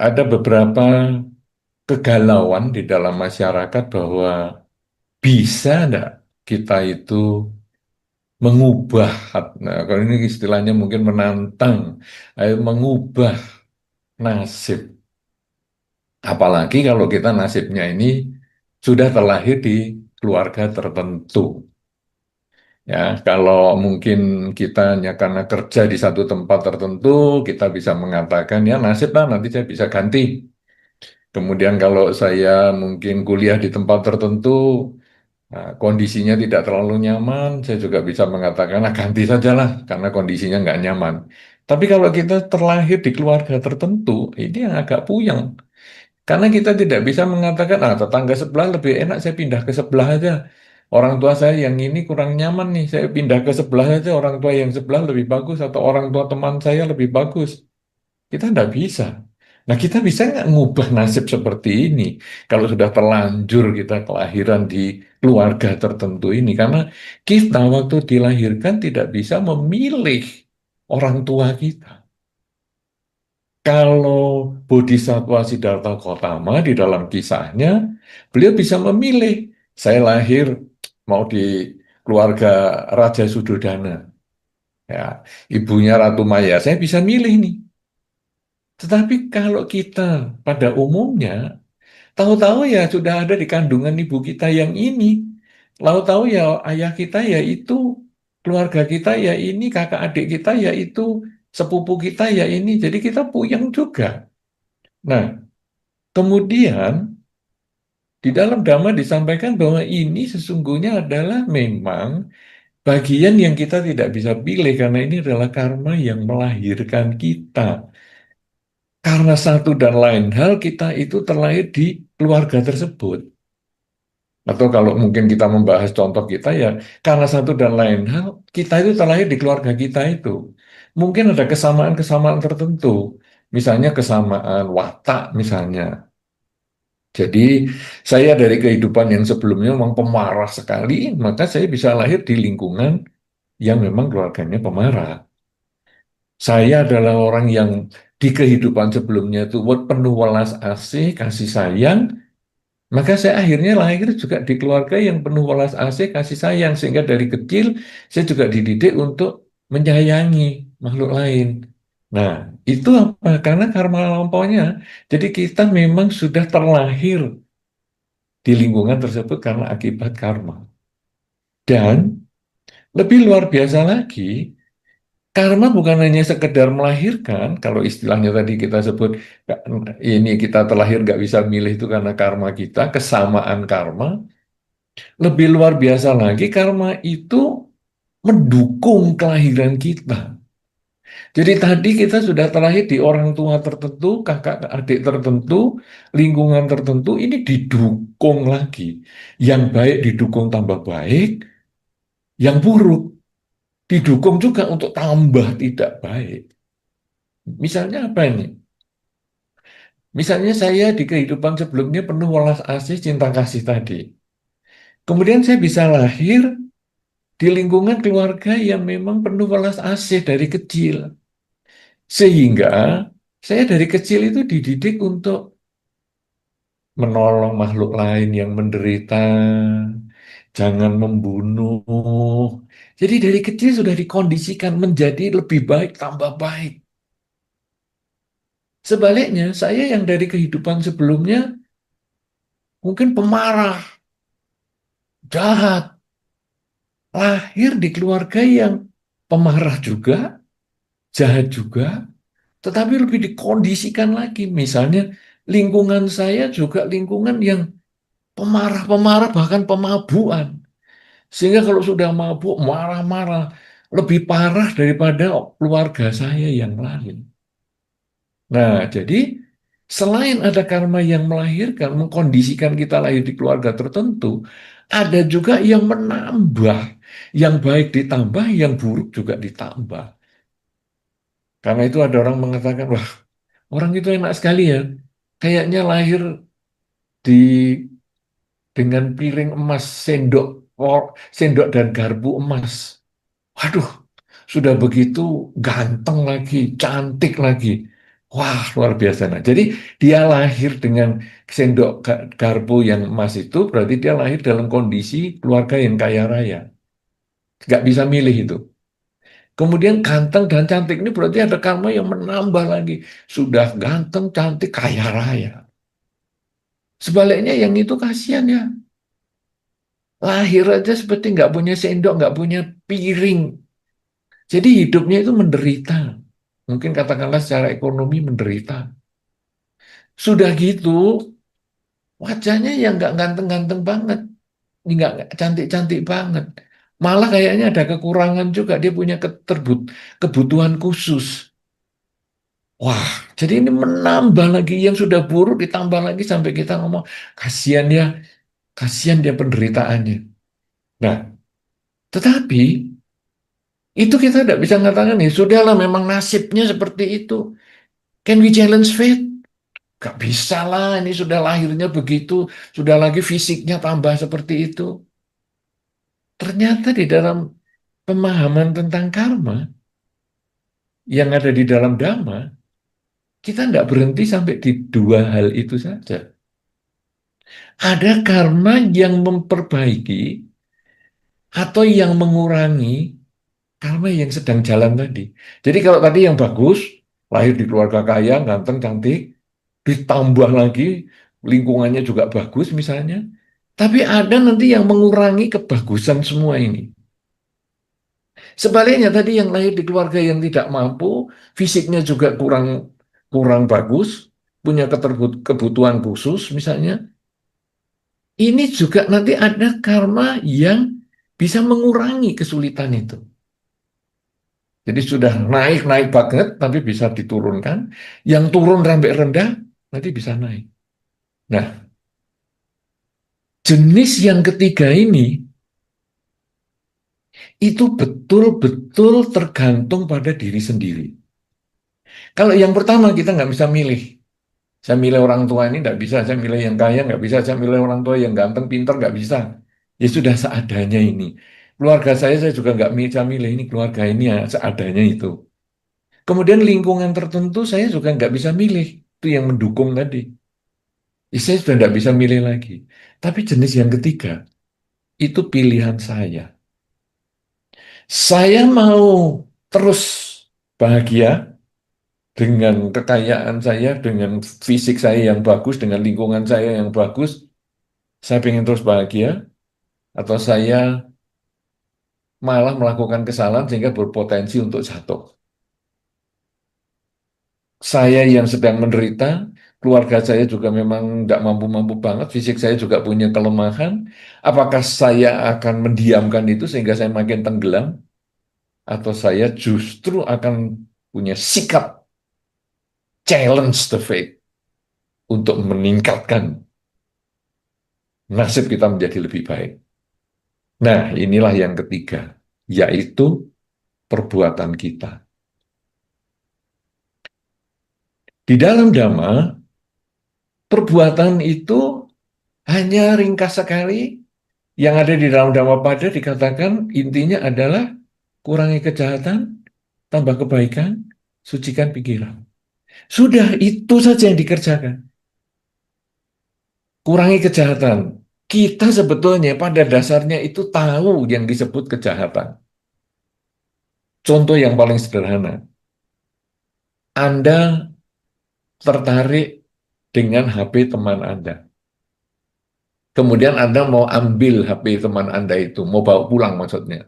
ada beberapa kegalauan di dalam masyarakat bahwa bisa enggak kita itu mengubah, nah kalau ini istilahnya mungkin menantang, mengubah nasib. Apalagi kalau kita nasibnya ini sudah terlahir di keluarga tertentu. Ya, kalau mungkin kita hanya karena kerja di satu tempat tertentu, kita bisa mengatakan ya nasib lah nanti saya bisa ganti. Kemudian kalau saya mungkin kuliah di tempat tertentu, nah, kondisinya tidak terlalu nyaman, saya juga bisa mengatakan, nah ganti sajalah karena kondisinya nggak nyaman. Tapi kalau kita terlahir di keluarga tertentu, ini yang agak puyeng. Karena kita tidak bisa mengatakan, ah tetangga sebelah lebih enak, saya pindah ke sebelah aja. Orang tua saya yang ini kurang nyaman nih, saya pindah ke sebelah aja. Orang tua yang sebelah lebih bagus, atau orang tua teman saya lebih bagus. Kita tidak bisa. Nah, kita bisa nggak ngubah nasib seperti ini kalau sudah terlanjur kita kelahiran di keluarga tertentu ini? Karena kita waktu dilahirkan tidak bisa memilih orang tua kita. Kalau Bodhisattva Siddhartha Gautama di dalam kisahnya, beliau bisa memilih. Saya lahir mau di keluarga Raja Sudodana. Ya, ibunya Ratu Maya, saya bisa milih nih. Tetapi kalau kita pada umumnya, tahu-tahu ya sudah ada di kandungan ibu kita yang ini. Tahu-tahu ya ayah kita ya itu, keluarga kita ya ini, kakak adik kita ya itu, sepupu kita ya ini. Jadi kita puyeng juga. Nah, kemudian di dalam Dhamma disampaikan bahwa ini sesungguhnya adalah memang bagian yang kita tidak bisa pilih karena ini adalah karma yang melahirkan kita. Karena satu dan lain hal kita itu terlahir di keluarga tersebut. Atau kalau mungkin kita membahas contoh kita ya, karena satu dan lain hal kita itu terlahir di keluarga kita itu. Mungkin ada kesamaan-kesamaan tertentu. Misalnya kesamaan watak misalnya. Jadi saya dari kehidupan yang sebelumnya memang pemarah sekali, maka saya bisa lahir di lingkungan yang memang keluarganya pemarah. Saya adalah orang yang di kehidupan sebelumnya itu penuh welas asih, kasih sayang, maka saya akhirnya lahir juga di keluarga yang penuh welas asih, kasih sayang, sehingga dari kecil saya juga dididik untuk menyayangi makhluk lain. Nah, itu apa? Karena karma lampaunya. Jadi kita memang sudah terlahir di lingkungan tersebut karena akibat karma. Dan lebih luar biasa lagi, karma bukan hanya sekedar melahirkan, kalau istilahnya tadi kita sebut, ini kita terlahir nggak bisa milih itu karena karma kita, kesamaan karma, lebih luar biasa lagi, karma itu mendukung kelahiran kita. Jadi tadi kita sudah terlahir di orang tua tertentu, kakak adik tertentu, lingkungan tertentu, ini didukung lagi. Yang baik didukung tambah baik, yang buruk didukung juga untuk tambah tidak baik. Misalnya apa ini? Misalnya saya di kehidupan sebelumnya penuh welas asih, cinta kasih tadi. Kemudian saya bisa lahir di lingkungan keluarga yang memang penuh welas asih dari kecil. Sehingga saya dari kecil itu dididik untuk menolong makhluk lain yang menderita, jangan membunuh. Jadi dari kecil sudah dikondisikan menjadi lebih baik, tambah baik. Sebaliknya, saya yang dari kehidupan sebelumnya mungkin pemarah, jahat, lahir di keluarga yang pemarah juga, jahat juga, tetapi lebih dikondisikan lagi. Misalnya, lingkungan saya juga lingkungan yang pemarah-pemarah, bahkan pemabuan. Sehingga kalau sudah mabuk, marah-marah, lebih parah daripada keluarga saya yang lain. Nah, jadi selain ada karma yang melahirkan, mengkondisikan kita lahir di keluarga tertentu, ada juga yang menambah. Yang baik ditambah, yang buruk juga ditambah. Karena itu ada orang mengatakan, wah orang itu enak sekali ya. Kayaknya lahir di dengan piring emas, sendok dan garpu emas. Waduh, sudah begitu ganteng lagi, cantik lagi. Wah, luar biasa. Nah, jadi dia lahir dengan sendok garpu yang emas itu, berarti dia lahir dalam kondisi keluarga yang kaya raya. Nggak bisa milih itu. Kemudian ganteng dan cantik ini berarti ada karma yang menambah lagi. Sudah ganteng, cantik, kaya raya. Sebaliknya yang itu kasihan ya. Lahir aja seperti nggak punya sendok, nggak punya piring. Jadi hidupnya itu menderita. Mungkin katakanlah secara ekonomi menderita. Sudah gitu, wajahnya yang nggak ganteng-ganteng banget. Nggak cantik-cantik banget. Malah kayaknya ada kekurangan juga. Dia punya kebutuhan khusus. Wah, jadi ini menambah lagi yang sudah buruk ditambah lagi sampai kita ngomong kasihan dia penderitaannya. Nah, tetapi itu kita tidak bisa mengatakan ya sudahlah memang nasibnya seperti itu. Can we challenge fate? Gak bisa lah, ini sudah lahirnya begitu, sudah lagi fisiknya tambah seperti itu. Ternyata di dalam pemahaman tentang karma yang ada di dalam Dhamma, kita tidak berhenti sampai di dua hal itu saja. Ada karma yang memperbaiki atau yang mengurangi karma yang sedang jalan tadi. Jadi kalau tadi yang bagus, lahir di keluarga kaya, ganteng, cantik, ditambah lagi lingkungannya juga bagus misalnya, tapi ada nanti yang mengurangi kebagusan semua ini. Sebaliknya tadi yang lahir di keluarga yang tidak mampu, fisiknya juga kurang kurang bagus, punya kebutuhan khusus misalnya, ini juga nanti ada karma yang bisa mengurangi kesulitan itu. Jadi sudah naik-naik banget, tapi bisa diturunkan. Yang turun sampai rendah, nanti bisa naik. Nah, jenis yang ketiga ini, itu betul-betul tergantung pada diri sendiri. Kalau yang pertama kita nggak bisa milih. Saya milih orang tua ini nggak bisa, saya milih yang kaya nggak bisa, saya milih orang tua yang ganteng, pintar nggak bisa. Ya sudah seadanya ini. Keluarga saya juga nggak bisa milih ini keluarga ini ya seadanya itu. Kemudian lingkungan tertentu saya juga nggak bisa milih. Itu yang mendukung tadi. Ya, saya sudah nggak bisa milih lagi. Tapi jenis yang ketiga, itu pilihan saya. Saya mau terus bahagia dengan kekayaan saya, dengan fisik saya yang bagus, dengan lingkungan saya yang bagus. Saya ingin terus bahagia, atau saya malah melakukan kesalahan sehingga berpotensi untuk jatuh. Saya yang sedang menderita, keluarga saya juga memang tidak mampu-mampu banget, fisik saya juga punya kelemahan. Apakah saya akan mendiamkan itu sehingga saya makin tenggelam, atau saya justru akan punya sikap challenge the fate untuk meningkatkan nasib kita menjadi lebih baik. Nah, inilah yang ketiga, yaitu perbuatan kita. Di dalam Dhamma, perbuatan itu hanya ringkas sekali. Yang ada di dalam Dhammapada dikatakan intinya adalah kurangi kejahatan, tambah kebaikan, sucikan pikiran. Sudah itu saja yang dikerjakan. Kurangi kejahatan. Kita sebetulnya pada dasarnya itu tahu yang disebut kejahatan. Contoh yang paling sederhana. Anda tertarik dengan HP teman Anda. Kemudian Anda mau ambil HP teman Anda itu, mau bawa pulang maksudnya.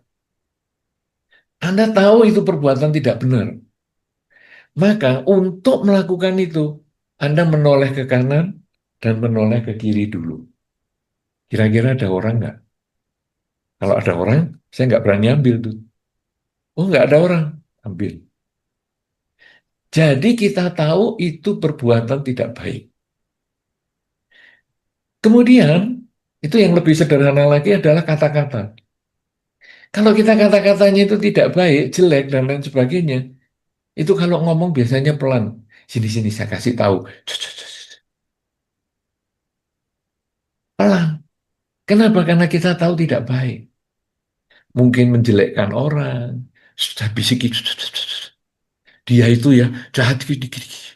Anda tahu itu perbuatan tidak benar. Maka untuk melakukan itu, Anda menoleh ke kanan dan menoleh ke kiri dulu. Kira-kira ada orang nggak? Kalau ada orang, saya nggak berani ambil tuh. Oh, nggak ada orang, ambil. Jadi kita tahu itu perbuatan tidak baik. Kemudian, itu yang lebih sederhana lagi adalah kata-kata. Kalau kita kata-katanya itu tidak baik, jelek, dan lain sebagainya, itu kalau ngomong biasanya pelan. Sini-sini saya kasih tahu. Pelan. Kenapa? Karena kita tahu tidak baik. Mungkin menjelekkan orang. Sudah bisiki. Dia itu ya jahat gini-gini.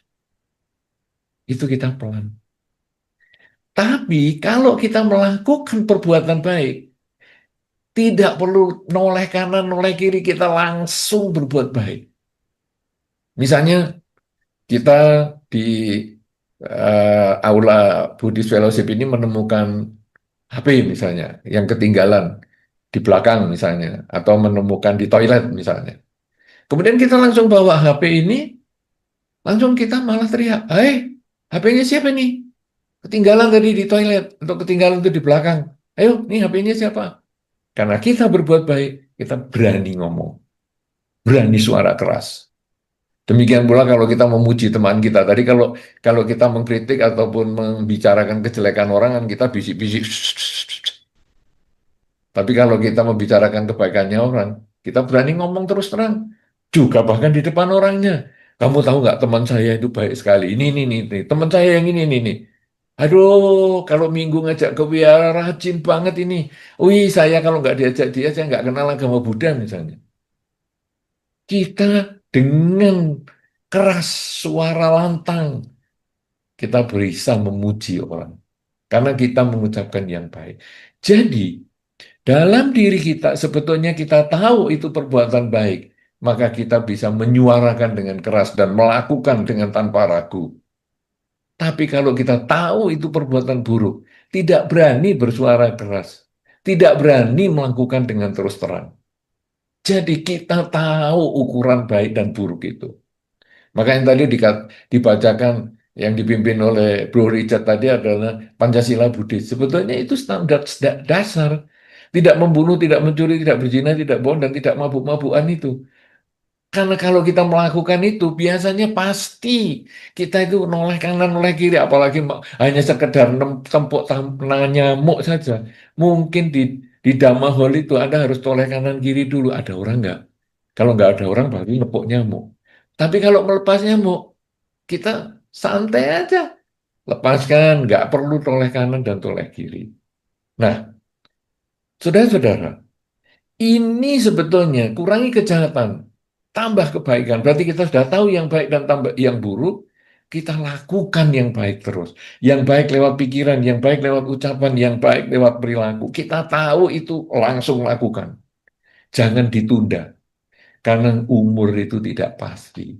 itu kita pelan. Tapi kalau kita melakukan perbuatan baik, tidak perlu noleh kanan, noleh kiri, kita langsung berbuat baik. Misalnya kita di aula Buddhist Fellowship ini menemukan HP misalnya, yang ketinggalan di belakang misalnya, atau menemukan di toilet misalnya. Kemudian kita langsung bawa HP ini, langsung kita malah teriak, "Hei, HP-nya siapa nih? Ketinggalan tadi di toilet, atau ketinggalan itu di belakang. Ayo, nih HP-nya siapa?" Karena kita berbuat baik, kita berani ngomong, berani suara keras. Demikian pula kalau kita memuji teman kita. Tadi kalau kalau kita mengkritik ataupun membicarakan kejelekan orang, kan kita bisik-bisik. Tapi kalau kita membicarakan kebaikannya orang, kita berani ngomong terus terang. Juga bahkan di depan orangnya. Kamu tahu nggak teman saya itu baik sekali. Ini. Teman saya yang ini. Aduh, kalau minggu ngajak ke wihara rajin banget ini. Wih, saya kalau nggak diajak dia, saya nggak kenal agama Buddha misalnya. Kita dengan keras suara lantang, kita bisa memuji orang. Karena kita mengucapkan yang baik. Jadi, dalam diri kita, sebetulnya kita tahu itu perbuatan baik, maka kita bisa menyuarakan dengan keras dan melakukan dengan tanpa ragu. Tapi kalau kita tahu itu perbuatan buruk, tidak berani bersuara keras, tidak berani melakukan dengan terus terang. Jadi kita tahu ukuran baik dan buruk itu. Maka yang tadi dibacakan, yang dipimpin oleh Bro Richard tadi adalah Pancasila Buddhis. Sebetulnya itu standar dasar. Tidak membunuh, tidak mencuri, tidak berzina, tidak bohong, dan tidak mabuk-mabukan itu. Karena kalau kita melakukan itu, biasanya pasti kita itu noleh kanan, noleh kiri. Apalagi hanya sekedar tempuk tangan nyamuk saja. Mungkin di Dhamma Hall itu Anda harus toleh kanan kiri dulu. Ada orang nggak? Kalau nggak ada orang, baru nepuk nyamuk. Tapi kalau melepas nyamuk, kita santai aja. Lepaskan, nggak perlu toleh kanan dan toleh kiri. Nah, saudara-saudara, ini sebetulnya kurangi kejahatan, tambah kebaikan. Berarti kita sudah tahu yang baik dan tambah yang buruk, kita lakukan yang baik terus. Yang baik lewat pikiran, yang baik lewat ucapan, yang baik lewat perilaku. Kita tahu itu langsung lakukan. Jangan ditunda, karena umur itu tidak pasti.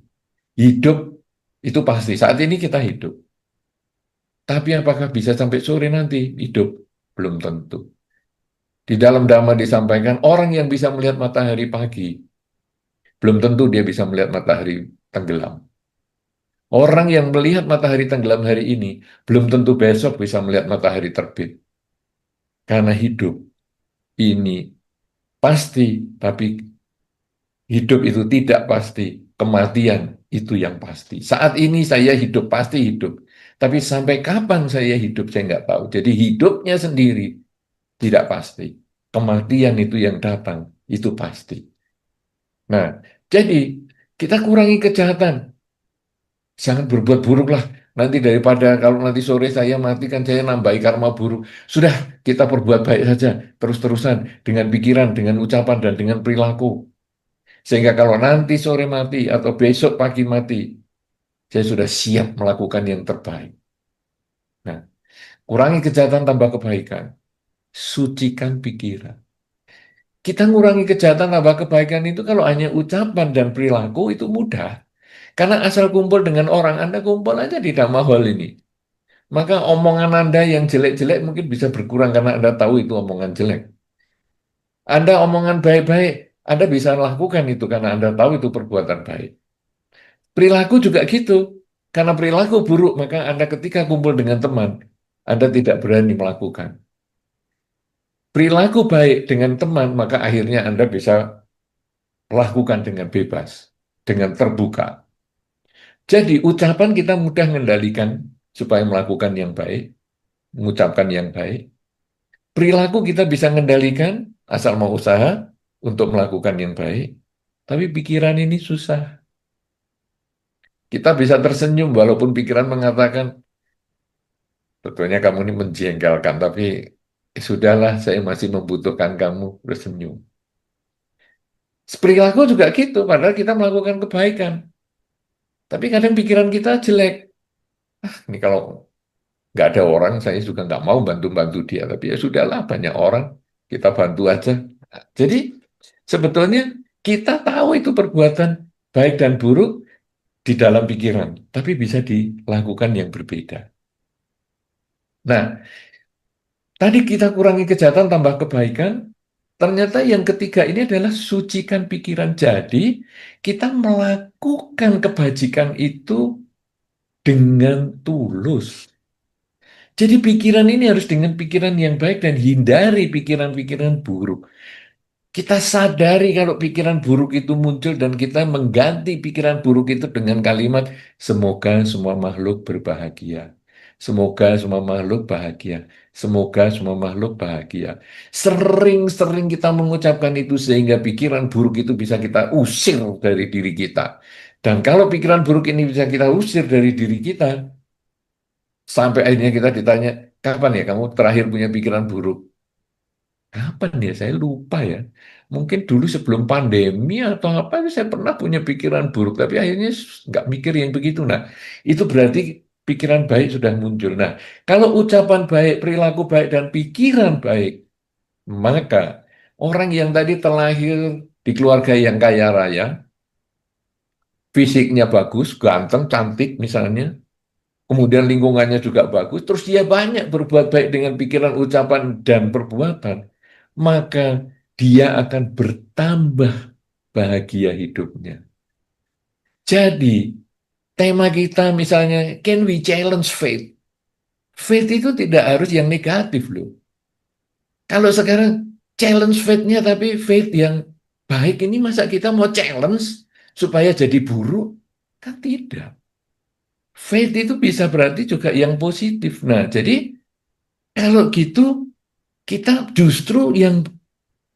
Hidup itu pasti. Saat ini kita hidup. Tapi apakah bisa sampai sore nanti? Hidup belum tentu. Di dalam Dhamma disampaikan, orang yang bisa melihat matahari pagi, belum tentu dia bisa melihat matahari tenggelam. Orang yang melihat matahari tenggelam hari ini, belum tentu besok bisa melihat matahari terbit. Karena hidup ini pasti, tapi hidup itu tidak pasti. Kematian itu yang pasti. Saat ini saya hidup, pasti hidup. Tapi sampai kapan saya hidup, saya nggak tahu. Jadi hidupnya sendiri tidak pasti. Kematian itu yang datang, itu pasti. Nah, jadi kita kurangi kejahatan. Jangan berbuat buruk lah. Nanti daripada kalau nanti sore saya mati kan saya nambahi karma buruk. Sudah, kita perbuat baik saja. Terus-terusan. Dengan pikiran, dengan ucapan, dan dengan perilaku. Sehingga kalau nanti sore mati atau besok pagi mati, saya sudah siap melakukan yang terbaik. Nah, kurangi kejahatan tambah kebaikan. Sucikan pikiran. Kita ngurangi kejahatan tambah kebaikan itu kalau hanya ucapan dan perilaku itu mudah. Karena asal kumpul dengan orang, Anda kumpul aja di Dhamma Hall ini. Maka omongan Anda yang jelek-jelek mungkin bisa berkurang karena Anda tahu itu omongan jelek. Anda omongan baik-baik, Anda bisa lakukan itu karena Anda tahu itu perbuatan baik. Perilaku juga gitu. Karena perilaku buruk, maka Anda ketika kumpul dengan teman, Anda tidak berani melakukan. Perilaku baik dengan teman, maka akhirnya Anda bisa melakukan dengan bebas, dengan terbuka. Jadi ucapan kita mudah mengendalikan supaya melakukan yang baik, mengucapkan yang baik. Perilaku kita bisa mengendalikan asal mau usaha untuk melakukan yang baik. Tapi pikiran ini susah. Kita bisa tersenyum walaupun pikiran mengatakan, sebetulnya kamu ini menjengkelkan, tapi sudahlah saya masih membutuhkan kamu bersenyum. Perilaku juga gitu, padahal kita melakukan kebaikan. Tapi kadang pikiran kita jelek. Ini kalau nggak ada orang, saya juga nggak mau bantu-bantu dia. Tapi ya sudahlah, banyak orang, kita bantu aja. Nah, jadi sebetulnya kita tahu itu perbuatan baik dan buruk di dalam pikiran, tapi bisa dilakukan yang berbeda. Nah, tadi kita kurangi kejahatan tambah kebaikan. Ternyata yang ketiga ini adalah sucikan pikiran. Jadi kita melakukan kebajikan itu dengan tulus. Jadi pikiran ini harus dengan pikiran yang baik dan hindari pikiran-pikiran buruk. Kita sadari kalau pikiran buruk itu muncul dan kita mengganti pikiran buruk itu dengan kalimat semoga semua makhluk berbahagia. Semoga semua makhluk bahagia. Semoga semua makhluk bahagia. Sering-sering kita mengucapkan itu sehingga pikiran buruk itu bisa kita usir dari diri kita. Dan kalau pikiran buruk ini bisa kita usir dari diri kita, sampai akhirnya kita ditanya, kapan ya kamu terakhir punya pikiran buruk? Kapan ya? Saya lupa ya. Mungkin dulu sebelum pandemi atau apa, saya pernah punya pikiran buruk, tapi akhirnya nggak mikir yang begitu. Nah, itu berarti pikiran baik sudah muncul. Nah, kalau ucapan baik, perilaku baik, dan pikiran baik, maka orang yang tadi terlahir di keluarga yang kaya raya, fisiknya bagus, ganteng, cantik misalnya, kemudian lingkungannya juga bagus, terus dia banyak berbuat baik dengan pikiran, ucapan, dan perbuatan, maka dia akan bertambah bahagia hidupnya. Jadi, tema kita misalnya, can we challenge faith? Faith itu tidak harus yang negatif loh. Kalau sekarang challenge faith-nya tapi faith yang baik ini masa kita mau challenge supaya jadi buruk? Kan tidak. Faith itu bisa berarti juga yang positif. Nah, jadi kalau gitu kita justru yang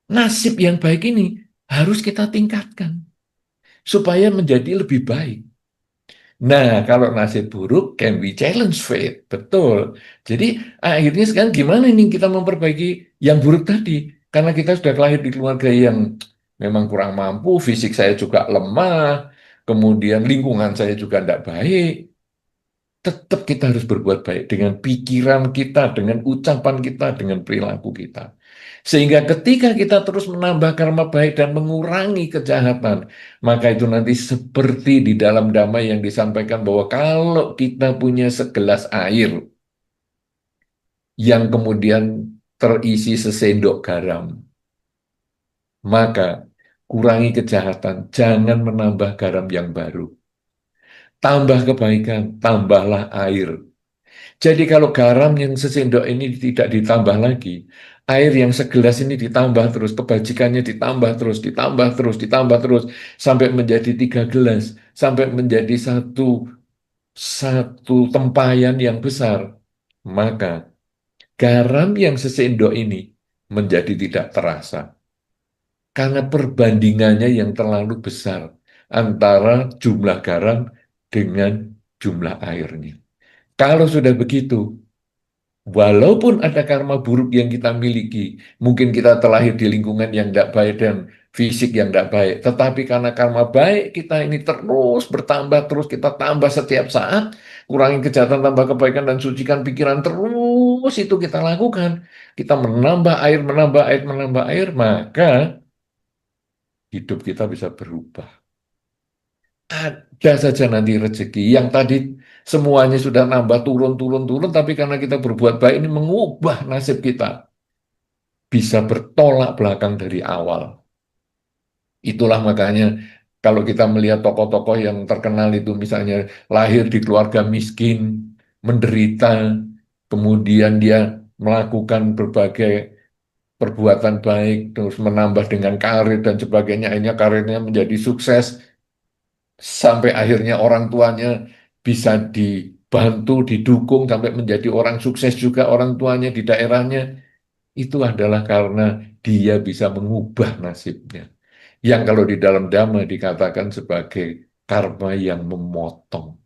nasib yang baik ini harus kita tingkatkan supaya menjadi lebih baik. Nah, kalau nasib buruk, can we challenge fate? Betul. Jadi akhirnya sekarang gimana nih kita memperbaiki yang buruk tadi? Karena kita sudah lahir di keluarga yang memang kurang mampu, fisik saya juga lemah, kemudian lingkungan saya juga tidak baik. Tetap kita harus berbuat baik dengan pikiran kita, dengan ucapan kita, dengan perilaku kita. Sehingga ketika kita terus menambah karma baik dan mengurangi kejahatan, maka itu nanti seperti di dalam damai yang disampaikan bahwa kalau kita punya segelas air yang kemudian terisi sesendok garam, maka kurangi kejahatan, jangan menambah garam yang baru. Tambah kebaikan, tambahlah air. Jadi kalau garam yang sesendok ini tidak ditambah lagi, air yang segelas ini ditambah terus, kebajikannya ditambah terus, ditambah terus, sampai menjadi 3 gelas, sampai menjadi satu satu tempayan yang besar, maka garam yang sesendok ini menjadi tidak terasa karena perbandingannya yang terlalu besar antara jumlah garam dengan jumlah airnya. Kalau sudah begitu, walaupun ada karma buruk yang kita miliki, mungkin kita terlahir di lingkungan yang tidak baik dan fisik yang tidak baik, tetapi karena karma baik kita ini terus bertambah, terus kita tambah setiap saat, kurangi kejahatan, tambah kebaikan, dan sucikan pikiran terus itu kita lakukan. Kita menambah air, menambah air, menambah air, maka hidup kita bisa berubah. Ada saja nanti rezeki yang tadi semuanya sudah nambah turun, turun, turun, tapi karena kita berbuat baik ini mengubah nasib kita. Bisa bertolak belakang dari awal. Itulah makanya kalau kita melihat tokoh-tokoh yang terkenal itu misalnya lahir di keluarga miskin, menderita, kemudian dia melakukan berbagai perbuatan baik, terus menambah dengan karir dan sebagainya, akhirnya karirnya menjadi sukses, sampai akhirnya orang tuanya bisa dibantu, didukung, sampai menjadi orang sukses juga orang tuanya di daerahnya. Itu adalah karena dia bisa mengubah nasibnya. Yang kalau di dalam Dhamma dikatakan sebagai karma yang memotong.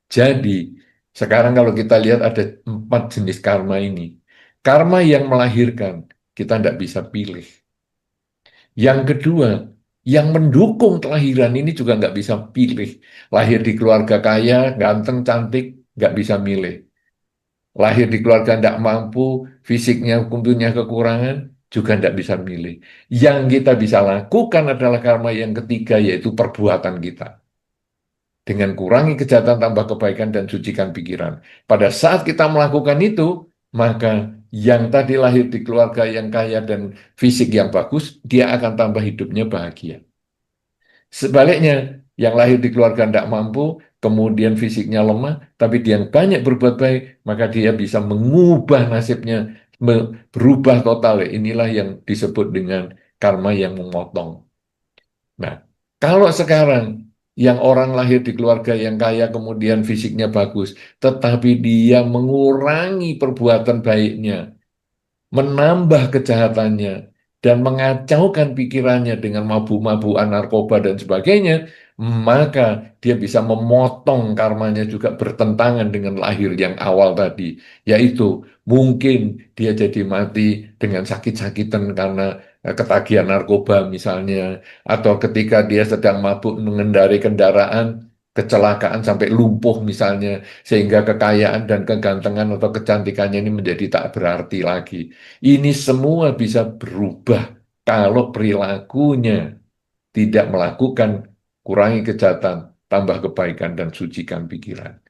Jadi, sekarang kalau kita lihat ada 4 jenis karma ini. Karma yang melahirkan, kita tidak bisa pilih. Yang kedua, yang mendukung kelahiran ini juga nggak bisa pilih. Lahir di keluarga kaya, ganteng, cantik, nggak bisa milih. Lahir di keluarga tidak mampu, fisiknya punya kekurangan, juga tidak bisa milih. Yang kita bisa lakukan adalah karma yang ketiga, yaitu perbuatan kita. Dengan kurangi kejahatan, tambah kebaikan, dan sucikan pikiran. Pada saat kita melakukan itu, maka yang tadi lahir di keluarga yang kaya dan fisik yang bagus, dia akan tambah hidupnya bahagia. Sebaliknya, yang lahir di keluarga tidak mampu, kemudian fisiknya lemah, tapi dia yang banyak berbuat baik, maka dia bisa mengubah nasibnya, berubah total. Inilah yang disebut dengan karma yang memotong. Nah, kalau sekarang yang orang lahir di keluarga yang kaya, kemudian fisiknya bagus, tetapi dia mengurangi perbuatan baiknya, menambah kejahatannya, dan mengacaukan pikirannya dengan mabuk-mabukan narkoba dan sebagainya, maka dia bisa memotong karmanya juga bertentangan dengan lahir yang awal tadi, yaitu mungkin dia jadi mati dengan sakit-sakitan karena ketagihan narkoba misalnya, atau ketika dia sedang mabuk mengendarai kendaraan, kecelakaan sampai lumpuh misalnya, sehingga kekayaan dan kegantengan atau kecantikannya ini menjadi tak berarti lagi. Ini semua bisa berubah kalau perilakunya tidak melakukan kurangi kejahatan, tambah kebaikan, dan sucikan pikiran.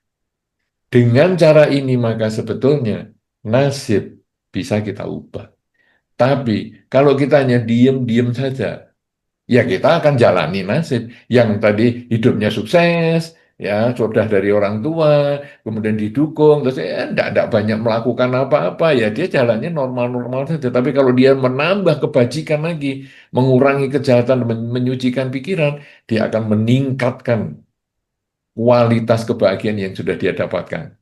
Dengan cara ini maka sebetulnya nasib bisa kita ubah. Tapi kalau kita hanya diem-diem saja, ya kita akan jalani nasib yang tadi hidupnya sukses, ya sudah dari orang tua, kemudian didukung, terus ya enggak banyak melakukan apa-apa, ya dia jalannya normal-normal saja. Tapi kalau dia menambah kebajikan lagi, mengurangi kejahatan, menyucikan pikiran, dia akan meningkatkan kualitas kebahagiaan yang sudah dia dapatkan.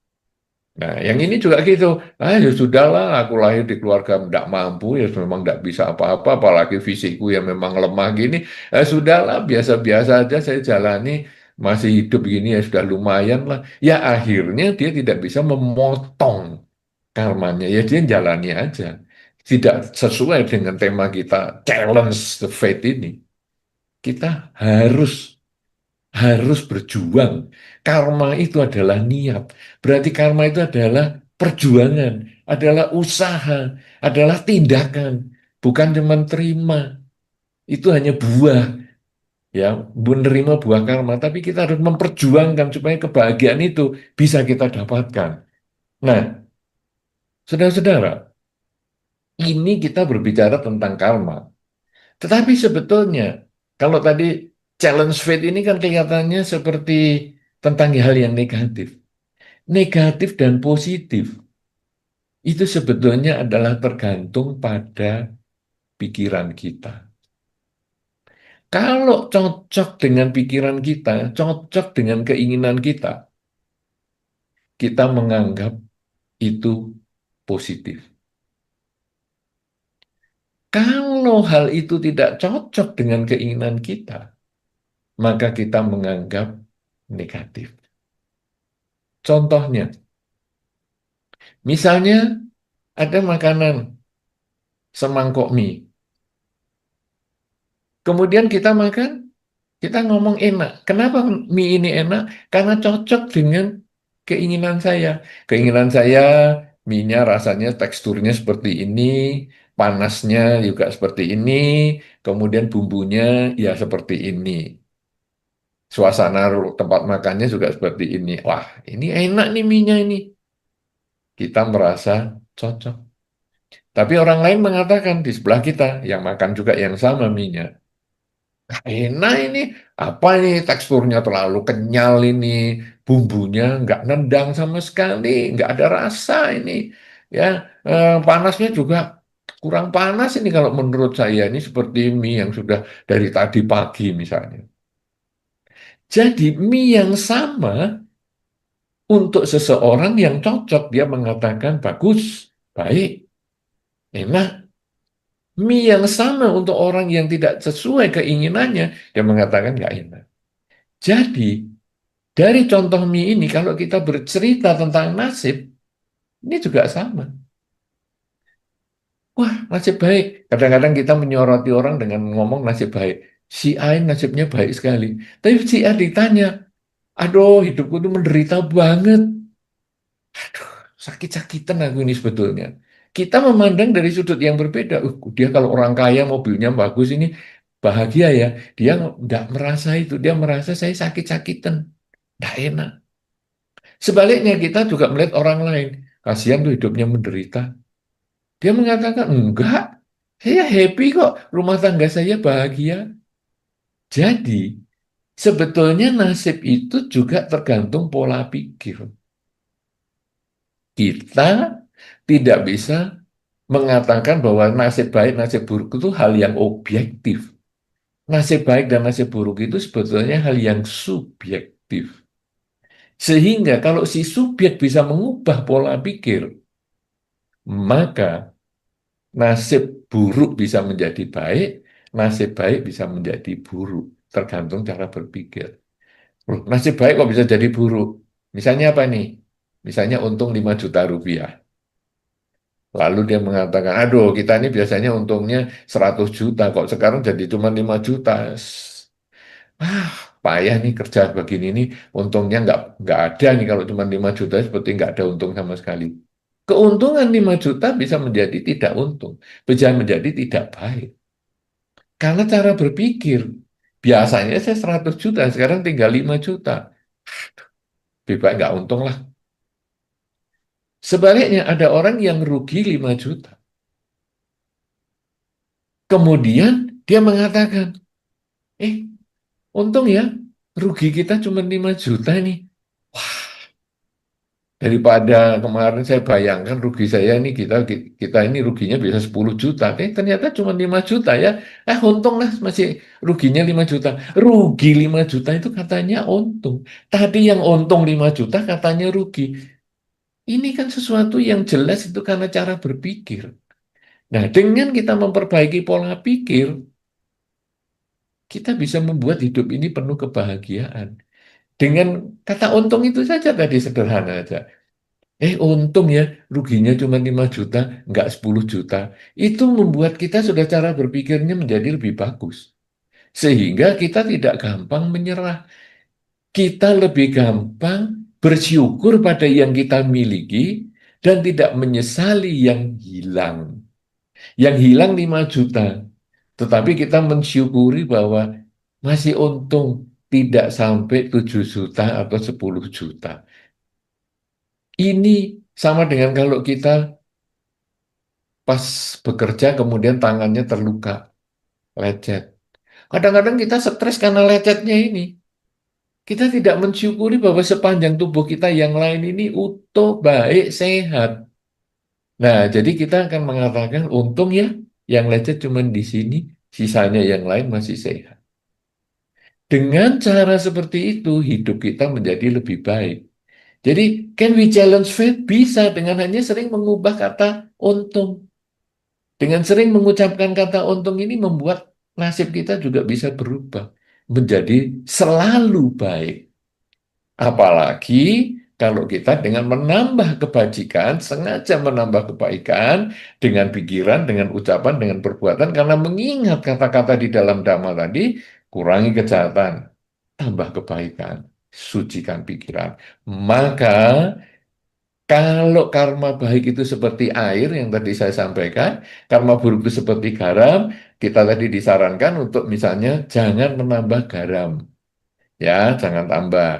Nah, yang ini juga gitu. Ah, ya sudahlah, aku lahir di keluarga tidak mampu, ya memang tidak bisa apa-apa, apalagi fisikku yang memang lemah gini. Sudahlah, biasa-biasa aja saya jalani, masih hidup gini ya sudah lumayan lah. Ya akhirnya dia tidak bisa memotong karmanya, ya dia jalani aja. Tidak sesuai dengan tema kita, challenge the fate ini. Kita harus berjuang. Karma itu adalah niat. Berarti karma itu adalah perjuangan, adalah usaha, adalah tindakan, bukan cuma terima. Itu hanya buah, ya, menerima buah karma. Tapi kita harus memperjuangkan supaya kebahagiaan itu bisa kita dapatkan. Nah, saudara-saudara, ini kita berbicara tentang karma. Tetapi sebetulnya, kalau tadi challenge faith ini kan kelihatannya seperti tentang hal yang negatif. Negatif dan positif itu sebetulnya adalah tergantung pada pikiran kita. Kalau cocok dengan pikiran kita, cocok dengan keinginan kita menganggap itu positif. Kalau hal itu tidak cocok dengan keinginan kita, maka kita menganggap negatif. Contohnya, misalnya ada makanan semangkok mie. Kemudian kita makan, kita ngomong enak. Kenapa mie ini enak? Karena cocok dengan keinginan saya. Keinginan saya, mie-nya rasanya teksturnya seperti ini, panasnya juga seperti ini, kemudian bumbunya ya seperti ini. Suasana tempat makannya juga seperti ini. Wah, ini enak nih mie-nya ini. Kita merasa cocok. Tapi orang lain mengatakan di sebelah kita, yang makan juga yang sama mie-nya. Enak ini, apa ini teksturnya terlalu kenyal ini, bumbunya nggak nendang sama sekali, nggak ada rasa ini, ya panasnya juga kurang panas ini kalau menurut saya ini seperti mie yang sudah dari tadi pagi misalnya. Jadi mie yang sama untuk seseorang yang cocok dia mengatakan bagus, baik, enak. Mie yang sama untuk orang yang tidak sesuai keinginannya dia mengatakan nggak enak. Jadi dari contoh mie ini, kalau kita bercerita tentang nasib, ini juga sama. Wah, nasib baik. Kadang-kadang kita menyoroti orang dengan ngomong nasib baik. Si A ini nasibnya baik sekali. Tapi si A ditanya, aduh hidupku itu menderita banget. Aduh, sakit-sakitan aku ini sebetulnya. Kita memandang dari sudut yang berbeda. Dia kalau orang kaya mobilnya bagus ini bahagia ya. Dia nggak merasa itu. Dia merasa saya sakit-sakitan. Nggak enak. Sebaliknya kita juga melihat orang lain. Kasihan tuh hidupnya menderita. Dia mengatakan, enggak. Saya happy kok. Rumah tangga saya bahagia. Jadi, sebetulnya nasib itu juga tergantung pola pikir. Kita tidak bisa mengatakan bahwa nasib baik, nasib buruk itu hal yang objektif. Nasib baik dan nasib buruk itu sebetulnya hal yang subjektif. Sehingga kalau si subjek bisa mengubah pola pikir, maka nasib buruk bisa menjadi baik, nasib baik bisa menjadi buruk. Tergantung cara berpikir. Loh, nasib baik kok bisa jadi buruk? Misalnya apa nih? Misalnya untung 5 juta rupiah. Lalu dia mengatakan, aduh kita ini biasanya untungnya 100 juta, kok sekarang jadi cuma 5 juta. Ah, payah nih kerja begini nih, untungnya nggak ada nih kalau cuma 5 juta, seperti nggak ada untung sama sekali. Keuntungan 5 juta bisa menjadi tidak untung, bisa menjadi tidak baik. Karena cara berpikir, biasanya saya 100 juta, sekarang tinggal 5 juta. Lebih baik nggak untung lah. Sebaliknya ada orang yang rugi 5 juta. Kemudian dia mengatakan, eh untung ya, rugi kita cuma 5 juta nih. Daripada kemarin saya bayangkan rugi saya ini kita ini ruginya bisa 10 juta. Ternyata cuma 5 juta ya. Untung lah masih ruginya 5 juta. Rugi 5 juta itu katanya untung. Tadi yang untung 5 juta katanya rugi. Ini kan sesuatu yang jelas itu karena cara berpikir. Nah, dengan kita memperbaiki pola pikir, kita bisa membuat hidup ini penuh kebahagiaan. Dengan kata untung itu saja tadi sederhana aja. Untung ya, ruginya cuma 5 juta, nggak 10 juta. Itu membuat kita sudah cara berpikirnya menjadi lebih bagus. Sehingga kita tidak gampang menyerah. Kita lebih gampang bersyukur pada yang kita miliki dan tidak menyesali yang hilang. Yang hilang 5 juta. Tetapi kita mensyukuri bahwa masih untung tidak sampai 7 juta atau 10 juta. Ini sama dengan kalau kita pas bekerja kemudian tangannya terluka, lecet. Kadang-kadang kita stres karena lecetnya ini. Kita tidak mensyukuri bahwa sepanjang tubuh kita yang lain ini utuh, baik, sehat. Nah, jadi kita akan mengatakan untung ya yang lecet cuma di sini, sisanya yang lain masih sehat. Dengan cara seperti itu, hidup kita menjadi lebih baik. Jadi, can we challenge fate? Bisa dengan hanya sering mengubah kata untung. Dengan sering mengucapkan kata untung ini membuat nasib kita juga bisa berubah menjadi selalu baik. Apalagi kalau kita dengan menambah kebajikan, sengaja menambah kebaikan dengan pikiran, dengan ucapan, dengan perbuatan, karena mengingat kata-kata di dalam Dhamma tadi, kurangi kejahatan, tambah kebaikan, sucikan pikiran. Maka kalau karma baik itu seperti air yang tadi saya sampaikan, karma buruk itu seperti garam, kita tadi disarankan untuk misalnya jangan menambah garam. Ya, jangan tambah.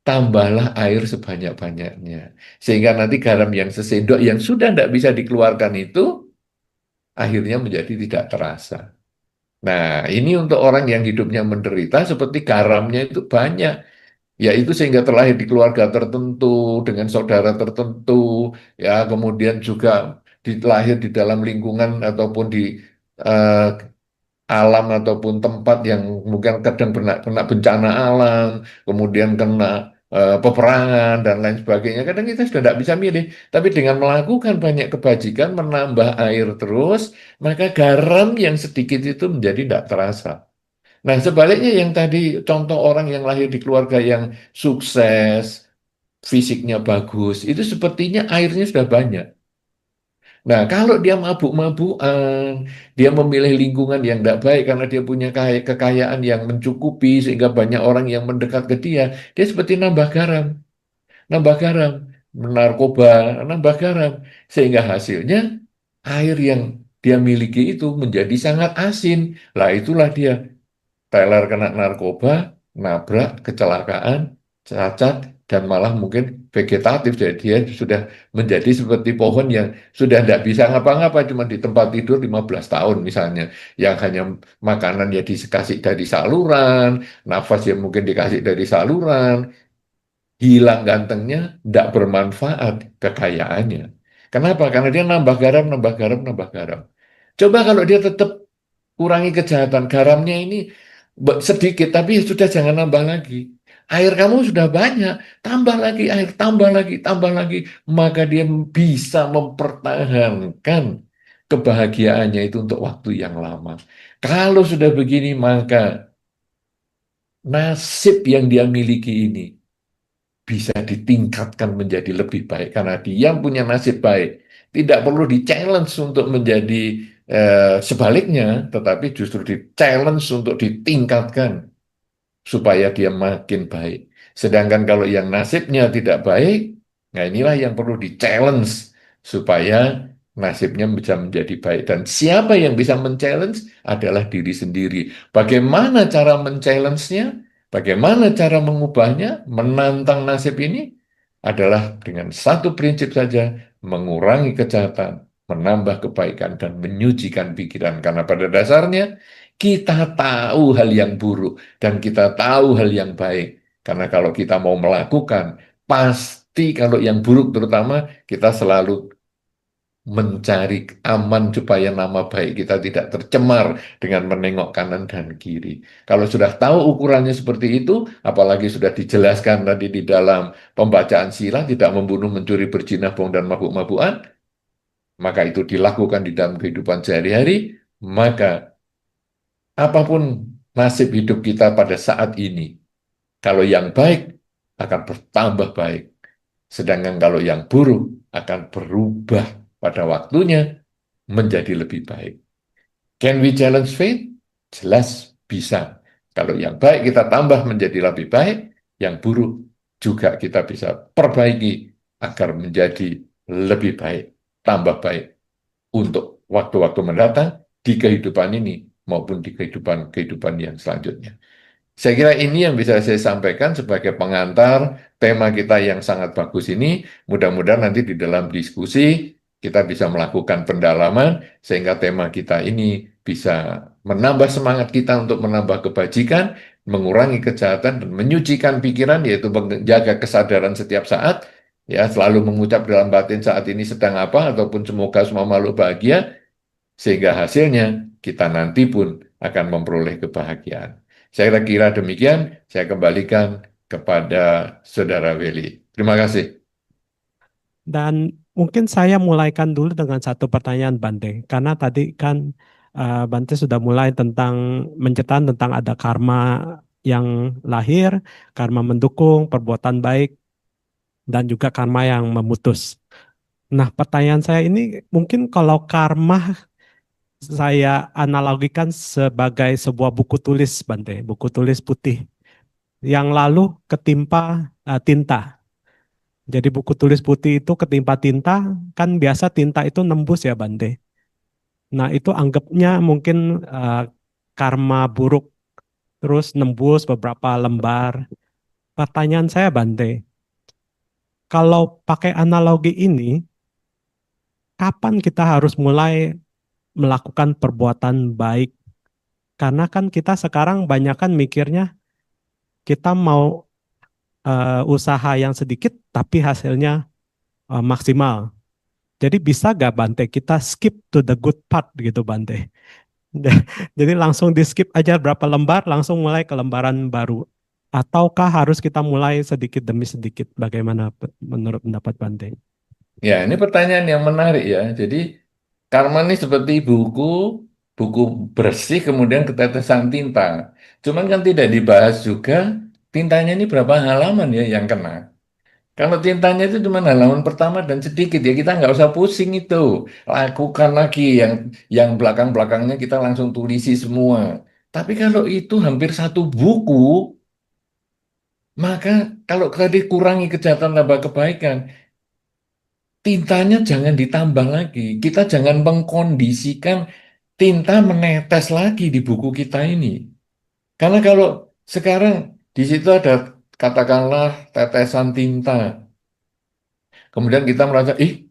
Tambahlah air sebanyak-banyaknya. Sehingga nanti garam yang sesendok yang sudah tidak bisa dikeluarkan itu, akhirnya menjadi tidak terasa. Nah, ini untuk orang yang hidupnya menderita, seperti garamnya itu banyak. Yaitu sehingga terlahir di keluarga tertentu, dengan saudara tertentu, ya kemudian juga lahir di dalam lingkungan ataupun di eh, alam ataupun tempat yang mungkin kadang kena bencana alam, kemudian kena peperangan dan lain sebagainya. Kadang kita sudah tidak bisa milih, tapi dengan melakukan banyak kebajikan, menambah air terus, maka garam yang sedikit itu menjadi tidak terasa. Nah, sebaliknya yang tadi contoh orang yang lahir di keluarga yang sukses, fisiknya bagus, itu sepertinya airnya sudah banyak. Nah, kalau dia mabuk-mabukan, dia memilih lingkungan yang tidak baik karena dia punya kekayaan yang mencukupi sehingga banyak orang yang mendekat ke dia, dia seperti nambah garam, nambah garam. narkoba, nambah garam. Sehingga hasilnya air yang dia miliki itu menjadi sangat asin. Lah itulah dia, Tyler kena narkoba, nabrak, kecelakaan, cacat, dan malah mungkin vegetatif. Jadi dia sudah menjadi seperti pohon yang sudah tidak bisa ngapa-ngapa, cuma di tempat tidur 15 tahun misalnya. Yang hanya makanan ya dikasih dari saluran, nafas yang mungkin dikasih dari saluran, hilang gantengnya, tidak bermanfaat kekayaannya. Kenapa? Karena dia nambah garam, nambah garam, nambah garam. Coba kalau dia tetap kurangi kejahatan, garamnya ini sedikit, tapi sudah jangan nambah lagi. Air kamu sudah banyak, tambah lagi air, tambah lagi, tambah lagi. Maka dia bisa mempertahankan kebahagiaannya itu untuk waktu yang lama. Kalau sudah begini, maka nasib yang dia miliki ini bisa ditingkatkan menjadi lebih baik karena dia punya nasib baik. Tidak perlu di-challenge untuk menjadi sebaliknya, tetapi justru di-challenge untuk ditingkatkan supaya dia makin baik. Sedangkan kalau yang nasibnya tidak baik, nah inilah yang perlu di-challenge supaya nasibnya bisa menjadi baik. Dan siapa yang bisa men-challenge adalah diri sendiri. Bagaimana cara men-challenge-nya? Bagaimana cara mengubahnya? Menantang nasib ini adalah dengan satu prinsip saja, mengurangi kejahatan, menambah kebaikan, dan menyucikan pikiran. Karena pada dasarnya kita tahu hal yang buruk dan kita tahu hal yang baik. Karena kalau kita mau melakukan, pasti kalau yang buruk terutama kita selalu mencari aman supaya nama baik kita tidak tercemar dengan menengok kanan dan kiri. Kalau sudah tahu ukurannya seperti itu, apalagi sudah dijelaskan tadi di dalam pembacaan sila, tidak membunuh, mencuri, berzina, bohong, dan mabuk-mabukan, maka itu dilakukan di dalam kehidupan sehari-hari, maka apapun nasib hidup kita pada saat ini, kalau yang baik akan bertambah baik. Sedangkan kalau yang buruk akan berubah pada waktunya menjadi lebih baik. Can we challenge faith? Jelas bisa. Kalau yang baik kita tambah menjadi lebih baik, yang buruk juga kita bisa perbaiki agar menjadi lebih baik, tambah baik untuk waktu-waktu mendatang di kehidupan ini maupun di kehidupan-kehidupan yang selanjutnya. Saya kira ini yang bisa saya sampaikan sebagai pengantar tema kita yang sangat bagus ini. Mudah-mudahan nanti di dalam diskusi kita bisa melakukan pendalaman sehingga tema kita ini bisa menambah semangat kita untuk menambah kebajikan, mengurangi kejahatan, dan menyucikan pikiran, yaitu menjaga kesadaran setiap saat, ya selalu mengucap dalam batin saat ini sedang apa, ataupun semoga semua makhluk bahagia, sehingga hasilnya kita nanti pun akan memperoleh kebahagiaan. Saya kira demikian, saya kembalikan kepada Saudara Willy. Terima kasih. Dan mungkin saya mulaikan dulu dengan satu pertanyaan Bante, karena tadi kan Bante sudah mulai tentang menceritakan tentang ada karma yang lahir, karma mendukung, perbuatan baik, dan juga karma yang memutus. Nah, pertanyaan saya ini mungkin kalau karma saya analogikan sebagai sebuah buku tulis, Bante, buku tulis putih yang lalu ketimpa tinta. Jadi buku tulis putih itu ketimpa tinta, kan biasa tinta itu nembus ya Bante. Nah itu anggapnya mungkin karma buruk terus nembus beberapa lembar. Pertanyaan saya Bante, kalau pakai analogi ini, kapan kita harus mulai melakukan perbuatan baik? Karena kan kita sekarang banyak kan mikirnya kita mau usaha yang sedikit tapi hasilnya maksimal. Jadi bisa gak Bante kita skip to the good part gitu Bante. Jadi langsung di skip aja berapa lembar langsung mulai ke lembaran baru. Ataukah harus kita mulai sedikit demi sedikit? Bagaimana menurut pendapat Bante? Ya, ini pertanyaan yang menarik ya. Jadi, karma ini seperti buku, buku bersih kemudian ketetesan tinta. Cuman kan tidak dibahas juga tintanya ini berapa halaman ya yang kena. Kalau tintanya itu cuma halaman pertama dan sedikit ya kita nggak usah pusing itu. Lakukan lagi yang belakang-belakangnya kita langsung tulisi semua. Tapi kalau itu hampir satu buku, maka kalau tadi kurangi kejahatan tambah kebaikan, tintanya jangan ditambah lagi. Kita jangan mengkondisikan tinta menetes lagi di buku kita ini. Karena kalau sekarang di situ ada katakanlah tetesan tinta, kemudian kita merasa, ih,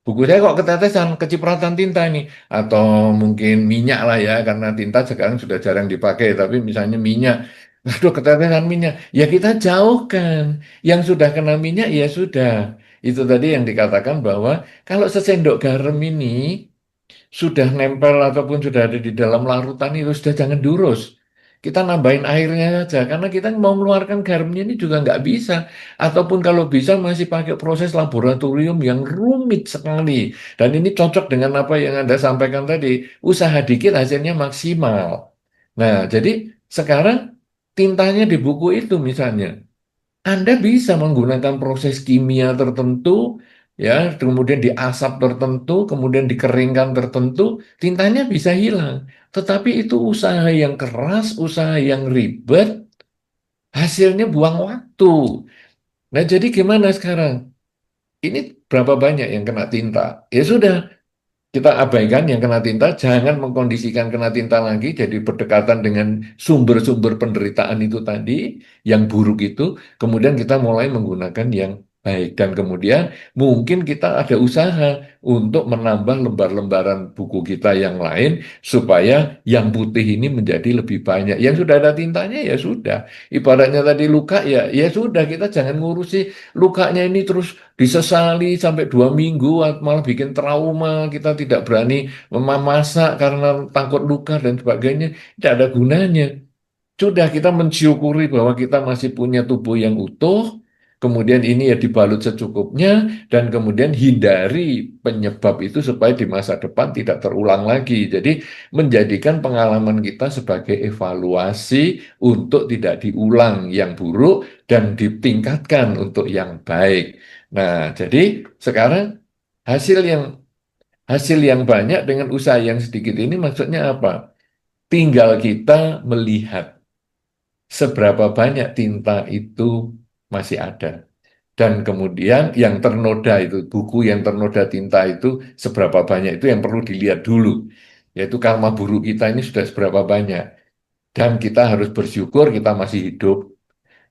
buku saya kok ketetesan, kecipratan tinta ini. Atau mungkin minyak lah ya, karena tinta sekarang sudah jarang dipakai, tapi misalnya minyak. Aduh, ketetesan minyak. Ya kita jauhkan. Yang sudah kena minyak, ya sudah. Itu tadi yang dikatakan bahwa kalau sesendok garam ini sudah nempel ataupun sudah ada di dalam larutan itu sudah jangan diurus. Kita nambahin airnya saja karena kita mau mengeluarkan garamnya ini juga nggak bisa. Ataupun kalau bisa masih pakai proses laboratorium yang rumit sekali. Dan ini cocok dengan apa yang Anda sampaikan tadi. Usaha dikit hasilnya maksimal. Nah, jadi sekarang tintanya di buku itu misalnya. Anda bisa menggunakan proses kimia tertentu, ya, kemudian diasap tertentu, kemudian dikeringkan tertentu, tintanya bisa hilang. Tetapi itu usaha yang keras, usaha yang ribet, hasilnya buang waktu. Nah, jadi gimana sekarang? Ini berapa banyak yang kena tinta? Ya sudah, kita abaikan yang kena tinta, jangan mengkondisikan kena tinta lagi, jadi berdekatan dengan sumber-sumber penderitaan itu tadi, yang buruk itu, kemudian kita mulai menggunakan yang baik. Dan kemudian mungkin kita ada usaha untuk menambah lembar-lembaran buku kita yang lain, supaya yang putih ini menjadi lebih banyak. Yang sudah ada tintanya ya sudah. Ibaratnya tadi luka ya sudah, kita jangan ngurusi lukanya ini terus disesali sampai 2 minggu, malah bikin trauma, kita tidak berani memasak karena takut luka dan sebagainya, tidak ada gunanya. Sudah kita mensyukuri bahwa kita masih punya tubuh yang utuh, kemudian ini ya dibalut secukupnya, dan kemudian hindari penyebab itu supaya di masa depan tidak terulang lagi. Jadi menjadikan pengalaman kita sebagai evaluasi untuk tidak diulang yang buruk dan ditingkatkan untuk yang baik. Nah, jadi sekarang hasil yang hasil yang banyak dengan usaha yang sedikit ini maksudnya apa? Tinggal kita melihat seberapa banyak tinta itu masih ada. Dan kemudian yang ternoda itu, buku yang ternoda tinta itu seberapa banyak itu yang perlu dilihat dulu. Yaitu karma buruk kita ini sudah seberapa banyak. Dan kita harus bersyukur kita masih hidup.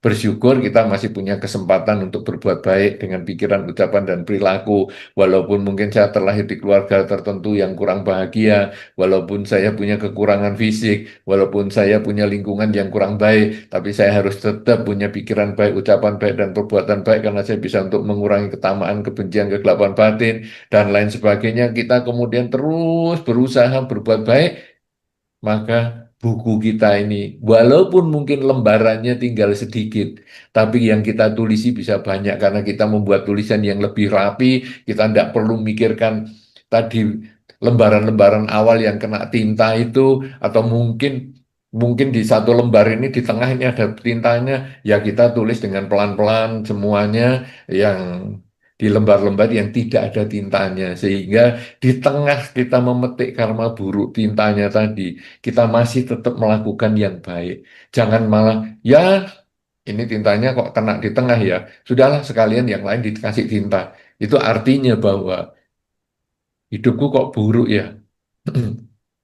Bersyukur kita masih punya kesempatan untuk berbuat baik dengan pikiran, ucapan, dan perilaku. Walaupun mungkin saya terlahir di keluarga tertentu yang kurang bahagia, walaupun saya punya kekurangan fisik, walaupun saya punya lingkungan yang kurang baik, tapi saya harus tetap punya pikiran baik, ucapan baik, dan perbuatan baik karena saya bisa untuk mengurangi ketamaan, kebencian, kegelapan batin, dan lain sebagainya. Kita kemudian terus berusaha berbuat baik, maka buku kita ini, walaupun mungkin lembarannya tinggal sedikit, tapi yang kita tulisi bisa banyak karena kita membuat tulisan yang lebih rapi, kita tidak perlu mikirkan tadi lembaran-lembaran awal yang kena tinta itu, atau mungkin mungkin di satu lembar ini di tengah ini ada tintanya, ya kita tulis dengan pelan-pelan semuanya yang di lembar-lembar yang tidak ada tintanya, sehingga di tengah kita memetik karma buruk tintanya tadi, kita masih tetap melakukan yang baik. Jangan malah, ya ini tintanya kok kena di tengah ya, sudahlah sekalian yang lain dikasih tinta. Itu artinya bahwa hidupku kok buruk ya,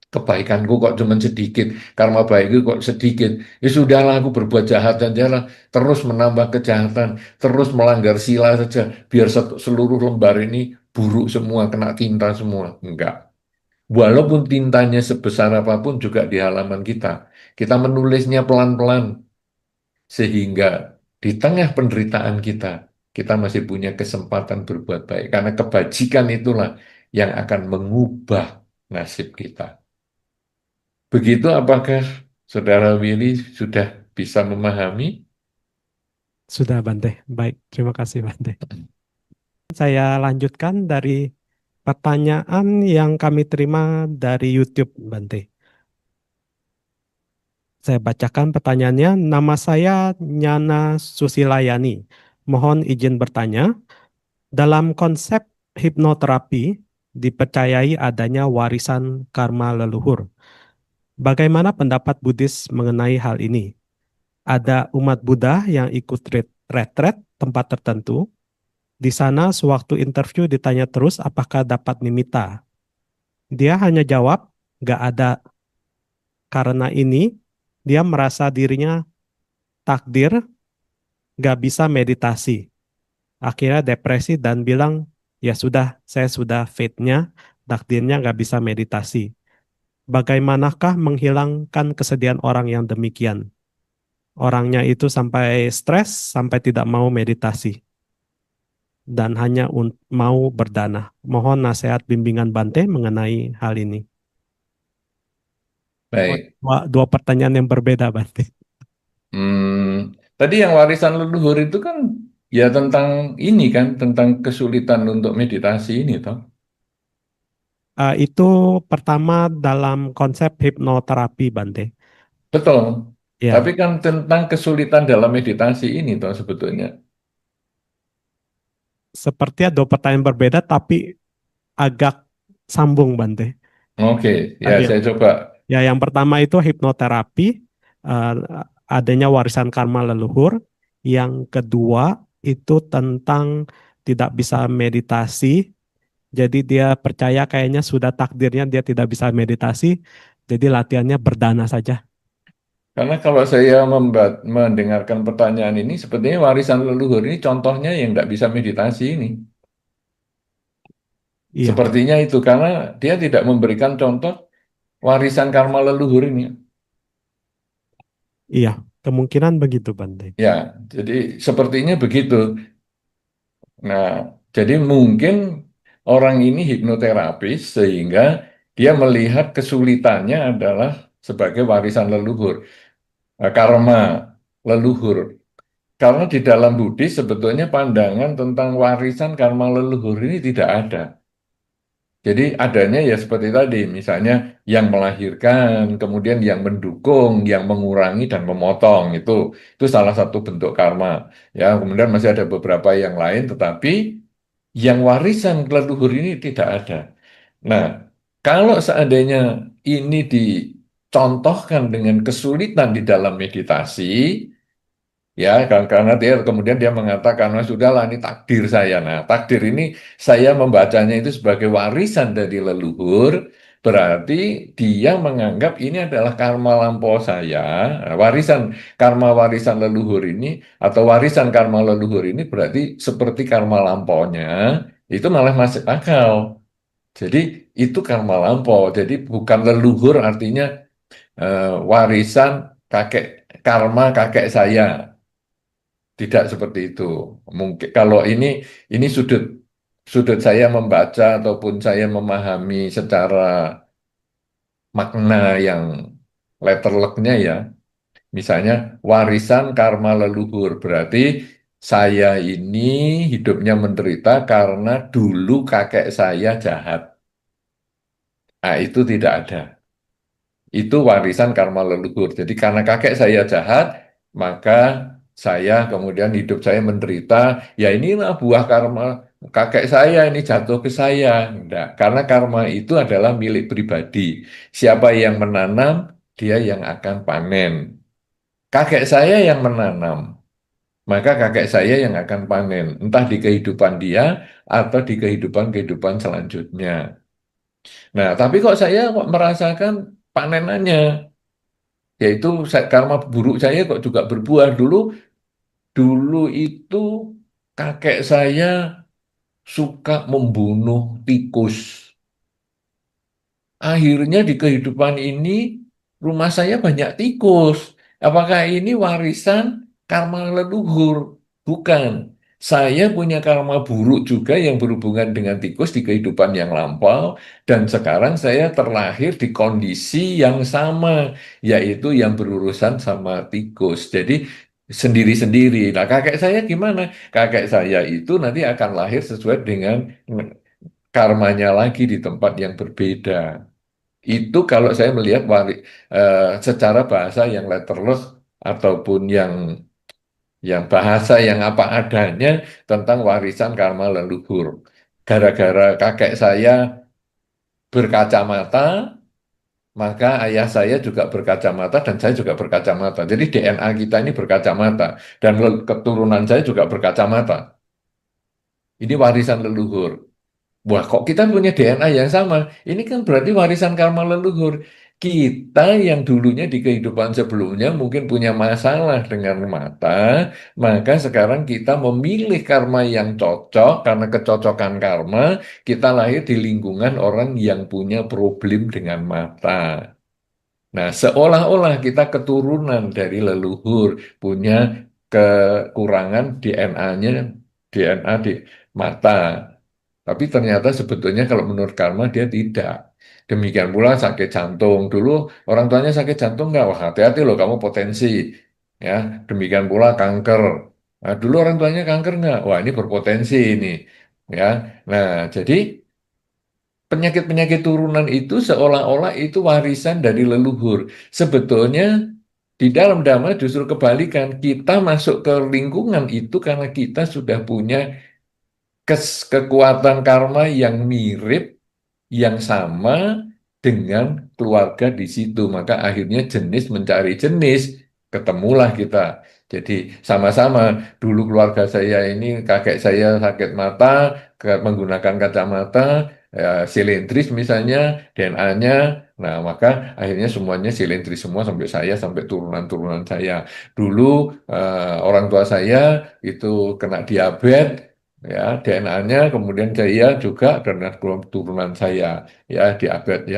kebaikanku kok cuma sedikit, karma baikku kok sedikit. Ya sudahlah aku berbuat jahat dan jalan, terus menambah kejahatan, terus melanggar sila saja, biar seluruh lembar ini buruk semua, kena tinta semua. Enggak. Walaupun tintanya sebesar apapun juga di halaman kita. Kita menulisnya pelan-pelan sehingga di tengah penderitaan kita, kita masih punya kesempatan berbuat baik. Karena kebajikan itulah yang akan mengubah nasib kita. Begitu apakah Saudara Willy sudah bisa memahami? Sudah Bante. Baik, terima kasih Bante. Saya lanjutkan dari pertanyaan yang kami terima dari YouTube Bante. Saya bacakan pertanyaannya. Nama saya Nyana Susilayani. Mohon izin bertanya, dalam konsep hipnoterapi dipercayai adanya warisan karma leluhur. Bagaimana pendapat Buddhis mengenai hal ini? Ada umat Buddha yang ikut retret tempat tertentu Di sana sewaktu interview ditanya terus apakah dapat nimita. Dia hanya jawab, nggak ada. Karena ini, dia merasa dirinya takdir, nggak bisa meditasi. Akhirnya depresi dan bilang, ya sudah, saya sudah fate-nya, takdirnya nggak bisa meditasi. Bagaimanakah menghilangkan kesedihan orang yang demikian? Orangnya itu sampai stres, sampai tidak mau meditasi, dan hanya mau berdana. Mohon nasihat bimbingan Bante mengenai hal ini. Oh, Baik. dua pertanyaan yang berbeda, Bante. Tadi yang warisan leluhur itu kan ya tentang ini kan, tentang kesulitan untuk meditasi ini toh. Itu pertama dalam konsep hipnoterapi, Bante. Betul. Tapi Ya, kan tentang kesulitan dalam meditasi ini toh sebetulnya. sepertinya dua pertanyaan berbeda, tapi agak sambung, Bante. Oke, ya Ya, saya coba. ya, yang pertama itu hipnoterapi, eh, adanya warisan karma leluhur. Yang kedua itu tentang tidak bisa meditasi. Jadi dia percaya kayaknya sudah takdirnya dia tidak bisa meditasi. Jadi latihannya berdana saja. Karena kalau saya mendengarkan pertanyaan ini, sepertinya warisan leluhur ini contohnya yang tidak bisa meditasi ini. Iya, Sepertinya itu karena dia tidak memberikan contoh warisan karma leluhur ini. iya, kemungkinan begitu, Bante. Ya, jadi sepertinya begitu. Nah, jadi mungkin orang ini hipnoterapis sehingga dia melihat kesulitannya adalah sebagai warisan leluhur, karma leluhur. Karena di dalam Buddhis sebetulnya pandangan tentang warisan karma leluhur ini tidak ada. Jadi adanya ya seperti tadi, misalnya yang melahirkan, kemudian yang mendukung, yang mengurangi dan memotong itu salah satu bentuk karma. Ya, kemudian masih ada beberapa yang lain, tetapi yang warisan leluhur ini tidak ada. Nah, kalau seandainya ini dicontohkan dengan kesulitan di dalam meditasi, ya, karena dia kemudian dia mengatakan, "Nah, sudahlah ini takdir saya." Nah, takdir ini saya membacanya itu sebagai warisan dari leluhur, berarti dia menganggap ini adalah karma lampau saya. Nah, warisan leluhur ini atau warisan karma leluhur ini berarti seperti karma lampaunya itu malah masuk akal. Jadi itu karma lampau. Jadi bukan leluhur artinya warisan kakek karma kakek saya. Tidak seperti itu. Mungkin kalau ini sudut sudut saya membaca ataupun saya memahami secara makna yang letterleknya ya. Misalnya warisan karma leluhur berarti saya ini hidupnya menderita karena dulu kakek saya jahat. Nah, itu tidak ada. Itu warisan karma leluhur. Jadi karena kakek saya jahat, maka saya kemudian hidup saya menderita. Ya inilah buah karma kakek saya ini jatuh ke saya. Enggak, karena karma itu adalah milik pribadi. Siapa yang menanam, dia yang akan panen. Kakek saya yang menanam, maka kakek saya yang akan panen. Entah di kehidupan dia atau di kehidupan-kehidupan selanjutnya. Nah, tapi kok saya kok merasakan panenannya? Yaitu karma buruk saya kok juga berbuah dulu itu kakek saya suka membunuh tikus. Akhirnya di kehidupan ini rumah saya banyak tikus. Apakah ini warisan karma leluhur? Bukan. Saya punya karma buruk juga yang berhubungan dengan tikus di kehidupan yang lampau, dan sekarang saya terlahir di kondisi yang sama, yaitu yang berurusan sama tikus. Jadi sendiri-sendiri. Nah, kakek saya gimana? Kakek saya itu nanti akan lahir sesuai dengan karmanya lagi di tempat yang berbeda. Itu kalau saya melihat secara bahasa yang letterless ataupun yang bahasa yang apa adanya tentang warisan karma leluhur. Gara-gara kakek saya berkacamata, maka ayah saya juga berkacamata dan saya juga berkacamata. Jadi DNA kita ini berkacamata dan keturunan saya juga berkacamata. Ini warisan leluhur. Wah, kok kita punya DNA yang sama? Ini kan berarti warisan karma leluhur. Kita yang dulunya di kehidupan sebelumnya mungkin punya masalah dengan mata, maka sekarang kita memilih karma yang cocok karena kecocokan karma, kita lahir di lingkungan orang yang punya problem dengan mata. Nah, seolah-olah kita keturunan dari leluhur, punya kekurangan DNA-nya, DNA di mata. Tapi ternyata sebetulnya kalau menurut karma dia tidak. Demikian pula sakit jantung. Dulu orang tuanya sakit jantung nggak? Wah, hati-hati loh kamu potensi. Ya, demikian pula kanker. Nah, dulu orang tuanya kanker nggak? Wah, ini berpotensi ini. Ya, nah jadi penyakit-penyakit turunan itu seolah-olah itu warisan dari leluhur. Sebetulnya di dalam dhamma justru kebalikan. Kita masuk ke lingkungan itu karena kita sudah punya kekuatan karma yang mirip, yang sama dengan keluarga di situ. Maka akhirnya jenis mencari jenis, ketemulah kita. Jadi sama-sama dulu keluarga saya ini kakek saya sakit mata, menggunakan kacamata, silindris misalnya, DNA-nya. Nah, maka akhirnya semuanya silindris semua sampai saya, sampai turunan-turunan saya. Dulu orang tua saya itu kena diabetes, ya DNA-nya kemudian saya juga dan turunan saya ya diabetes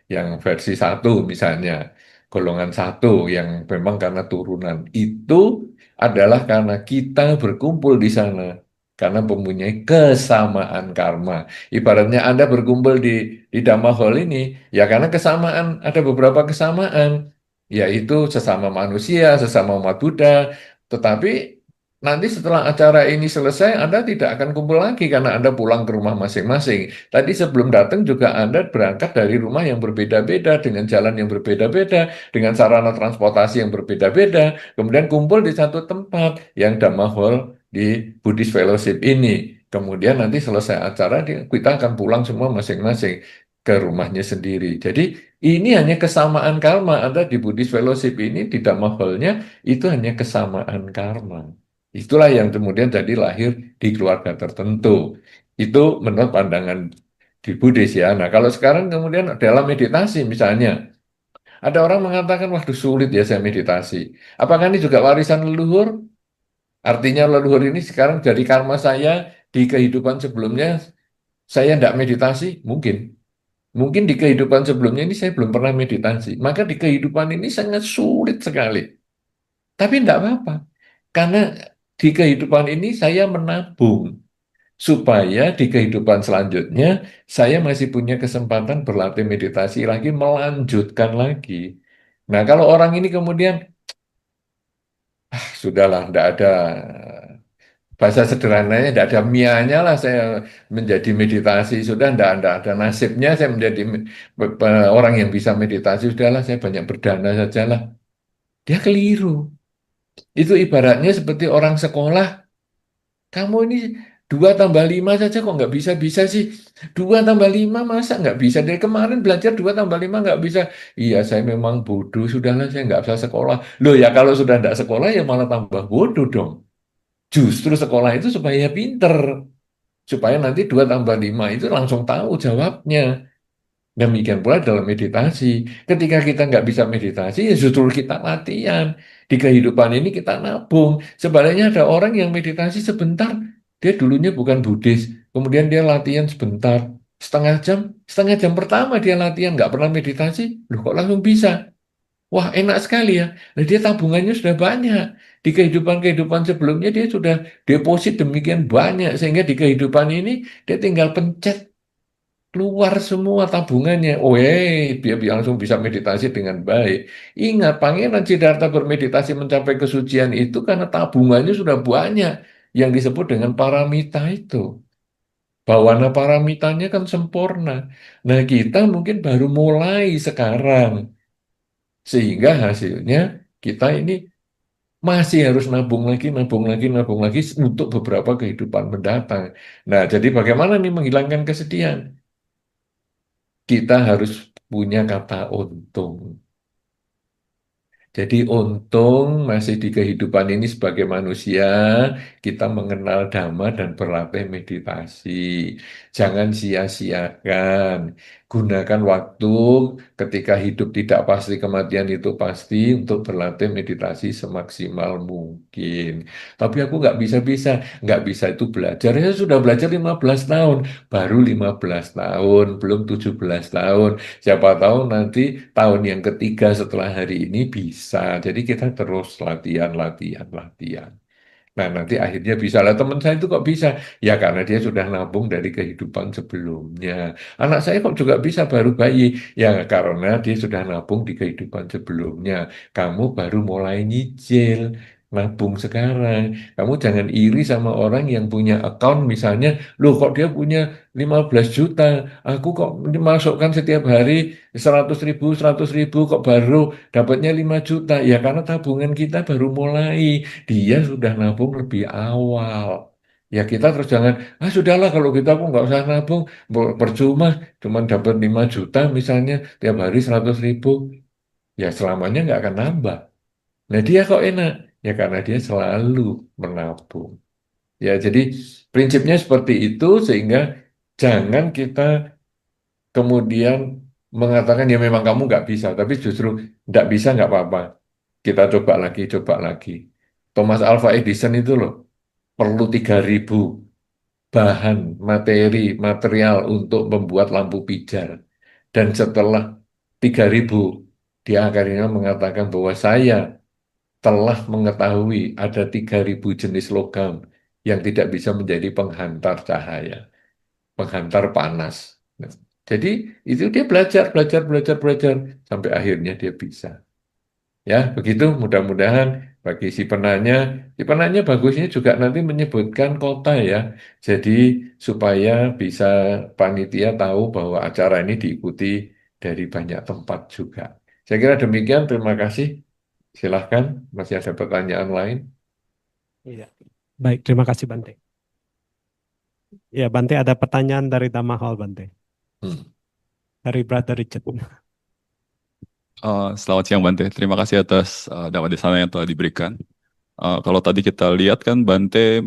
yang versi satu misalnya golongan satu yang memang karena turunan itu adalah karena kita berkumpul di sana karena mempunyai kesamaan karma. Ibaratnya Anda berkumpul di Dhamma Hall ini ya karena kesamaan, ada beberapa kesamaan, yaitu sesama manusia, sesama umat Buddha, tetapi nanti setelah acara ini selesai, Anda tidak akan kumpul lagi karena Anda pulang ke rumah masing-masing. Tadi sebelum datang juga Anda berangkat dari rumah yang berbeda-beda, dengan jalan yang berbeda-beda, dengan sarana transportasi yang berbeda-beda. Kemudian kumpul di satu tempat yang Dhamma Hall di Buddhist Fellowship ini. Kemudian nanti selesai acara, kita akan pulang semua masing-masing ke rumahnya sendiri. Jadi ini hanya kesamaan karma. Anda di Buddhist Fellowship ini, di Dhamma Hall-nya, itu hanya kesamaan karma. Itulah yang kemudian jadi lahir di keluarga tertentu. Itu menurut pandangan di Buddhis ya. Nah, kalau sekarang kemudian dalam meditasi misalnya, ada orang mengatakan, waduh sulit ya saya meditasi. Apakah ini juga warisan leluhur? Artinya leluhur ini sekarang jadi karma saya di kehidupan sebelumnya, saya tidak meditasi? Mungkin. Mungkin di kehidupan sebelumnya ini saya belum pernah meditasi. Maka di kehidupan ini sangat sulit sekali. Tapi tidak apa-apa. Karena di kehidupan ini saya menabung supaya di kehidupan selanjutnya saya masih punya kesempatan berlatih meditasi lagi, melanjutkan lagi. Nah, kalau orang ini kemudian sudahlah, tidak ada bahasa sederhananya, tidak ada mianya lah saya menjadi meditasi, sudah tidak ada nasibnya saya menjadi orang yang bisa meditasi, sudahlah saya banyak berdana sajalah. Dia keliru. Itu ibaratnya seperti orang sekolah. Kamu ini 2 tambah 5 saja kok nggak bisa-bisa sih. 2 tambah 5 masa nggak bisa? Dari kemarin belajar 2 tambah 5 nggak bisa. Iya, saya memang bodoh. Sudahlah, saya nggak usah sekolah. Loh ya, kalau sudah nggak sekolah ya malah tambah bodoh dong. Justru sekolah itu supaya pinter. Supaya nanti 2 tambah 5 itu langsung tahu jawabnya. Demikian pula dalam meditasi. Ketika kita nggak bisa meditasi, ya justru kita latihan. Di kehidupan ini kita nabung. Sebaliknya ada orang yang meditasi sebentar, dia dulunya bukan Buddhis, kemudian dia latihan sebentar, setengah jam pertama dia latihan, nggak pernah meditasi, loh kok langsung bisa? Wah enak sekali ya. Nah, dia tabungannya sudah banyak. Di kehidupan-kehidupan sebelumnya dia sudah deposit demikian banyak, sehingga di kehidupan ini dia tinggal pencet keluar semua tabungannya. Oh, dia langsung bisa meditasi dengan baik. Ingat, Pangeran Siddhartha bermeditasi mencapai kesucian itu karena tabungannya sudah banyak yang disebut dengan paramita itu. Bawana paramitanya kan sempurna. Nah, kita mungkin baru mulai sekarang. Sehingga hasilnya kita ini masih harus nabung lagi, nabung lagi, nabung lagi untuk beberapa kehidupan mendatang. Nah, jadi bagaimana nih menghilangkan kesedihan? Kita harus punya kata untung. Jadi untung masih di kehidupan ini sebagai manusia, kita mengenal dhamma dan berlatih meditasi. Jangan sia-siakan. Gunakan waktu ketika hidup tidak pasti, kematian itu pasti, untuk berlatih meditasi semaksimal mungkin. Tapi aku nggak bisa itu belajar. Ya sudah belajar 15 tahun, baru 15 tahun, belum 17 tahun. Siapa tahu nanti tahun yang ketiga setelah hari ini bisa. Jadi kita terus latihan, latihan, latihan. Nah, nanti akhirnya bisa lah. Teman saya itu kok bisa? Ya karena dia sudah nabung dari kehidupan sebelumnya. Anak saya kok juga bisa baru bayi? Ya karena dia sudah nabung di kehidupan sebelumnya. Kamu baru mulai nyicil. Nabung sekarang. Kamu jangan iri sama orang yang punya account misalnya, loh kok dia punya 15 juta, aku kok dimasukkan setiap hari 100 ribu, 100 ribu, kok baru dapatnya 5 juta. Ya karena tabungan kita baru mulai, dia sudah nabung lebih awal. Ya kita terus jangan, sudahlah kalau gitu aku nggak usah nabung, percuma, cuman dapat 5 juta misalnya, tiap hari 100 ribu, ya selamanya nggak akan nambah. Nah dia kok enak? Ya karena dia selalu menabung. Ya jadi prinsipnya seperti itu, sehingga jangan kita kemudian mengatakan ya memang kamu nggak bisa, tapi justru nggak bisa nggak apa-apa. Kita coba lagi, coba lagi. Thomas Alva Edison itu loh, perlu 3.000 bahan materi material untuk membuat lampu pijar. Dan setelah 3.000, dia akhirnya mengatakan bahwa saya telah mengetahui ada 3.000 jenis logam yang tidak bisa menjadi penghantar cahaya, penghantar panas. Nah, jadi itu dia belajar, belajar, belajar, belajar sampai akhirnya dia bisa. Ya, begitu mudah-mudahan bagi si penanya bagusnya juga nanti menyebutkan kota ya. Jadi supaya bisa panitia tahu bahwa acara ini diikuti dari banyak tempat juga. Saya kira demikian, terima kasih. Silahkan, masih ada pertanyaan lain? Iya. Baik, terima kasih Bante. Ya, Bante ada pertanyaan dari Dhamma Hall, Bante. Hmm. Dari Brother Richard. Selamat siang Bante, terima kasih atas dakwah di sana yang telah diberikan. Kalau tadi kita lihat kan Bante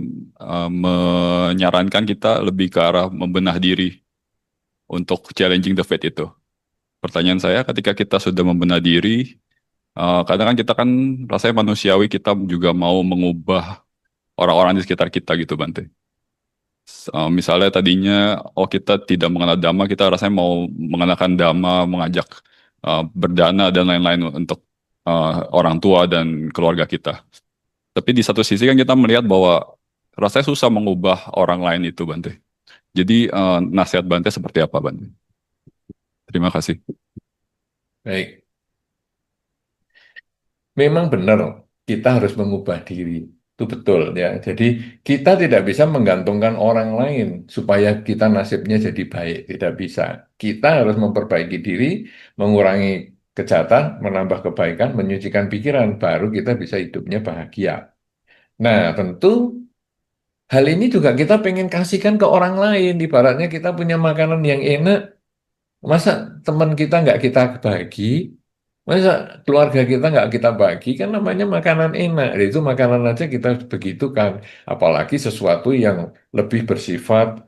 menyarankan kita lebih ke arah membenah diri untuk challenging the fate itu. Pertanyaan saya, ketika kita sudah membenah diri, kadang kan kita kan rasanya manusiawi, kita juga mau mengubah orang-orang di sekitar kita gitu Bante. Misalnya tadinya, oh kita tidak mengenal Dhamma, kita rasanya mau mengenakan Dhamma, mengajak berdana dan lain-lain untuk orang tua dan keluarga kita. Tapi di satu sisi kan kita melihat bahwa rasanya susah mengubah orang lain itu, Bante. Jadi nasihat Bante seperti apa, Bante? Terima kasih. Baik, memang benar kita harus mengubah diri. Itu betul ya. Jadi kita tidak bisa menggantungkan orang lain supaya kita nasibnya jadi baik. Tidak bisa. Kita harus memperbaiki diri, mengurangi kejahatan, menambah kebaikan, menyucikan pikiran, baru kita bisa hidupnya bahagia. Nah, tentu hal ini juga kita pengen kasihkan ke orang lain. Ibaratnya kita punya makanan yang enak, masa teman kita nggak kita bagi, masa keluarga kita nggak kita bagi, kan namanya makanan enak. Itu makanan aja kita begitu kan. Apalagi sesuatu yang lebih bersifat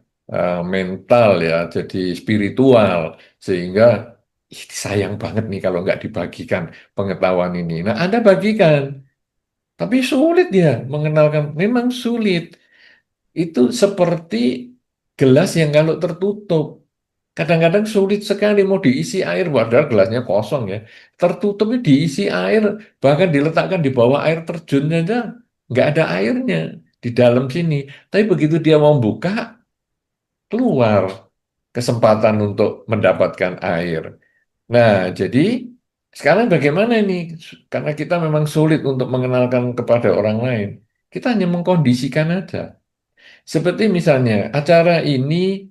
mental ya, jadi spiritual. Sehingga sayang banget nih kalau nggak dibagikan pengetahuan ini. Nah, Anda bagikan. Tapi sulit ya mengenalkan, memang sulit. Itu seperti gelas yang kalau tertutup. Kadang-kadang sulit sekali mau diisi air, padahal gelasnya kosong ya. Tertutupnya diisi air, bahkan diletakkan di bawah air terjun aja, nggak ada airnya di dalam sini. Tapi begitu dia mau buka, keluar kesempatan untuk mendapatkan air. Nah, jadi sekarang bagaimana ini? Karena kita memang sulit untuk mengenalkan kepada orang lain. Kita hanya mengkondisikan aja. Seperti misalnya acara ini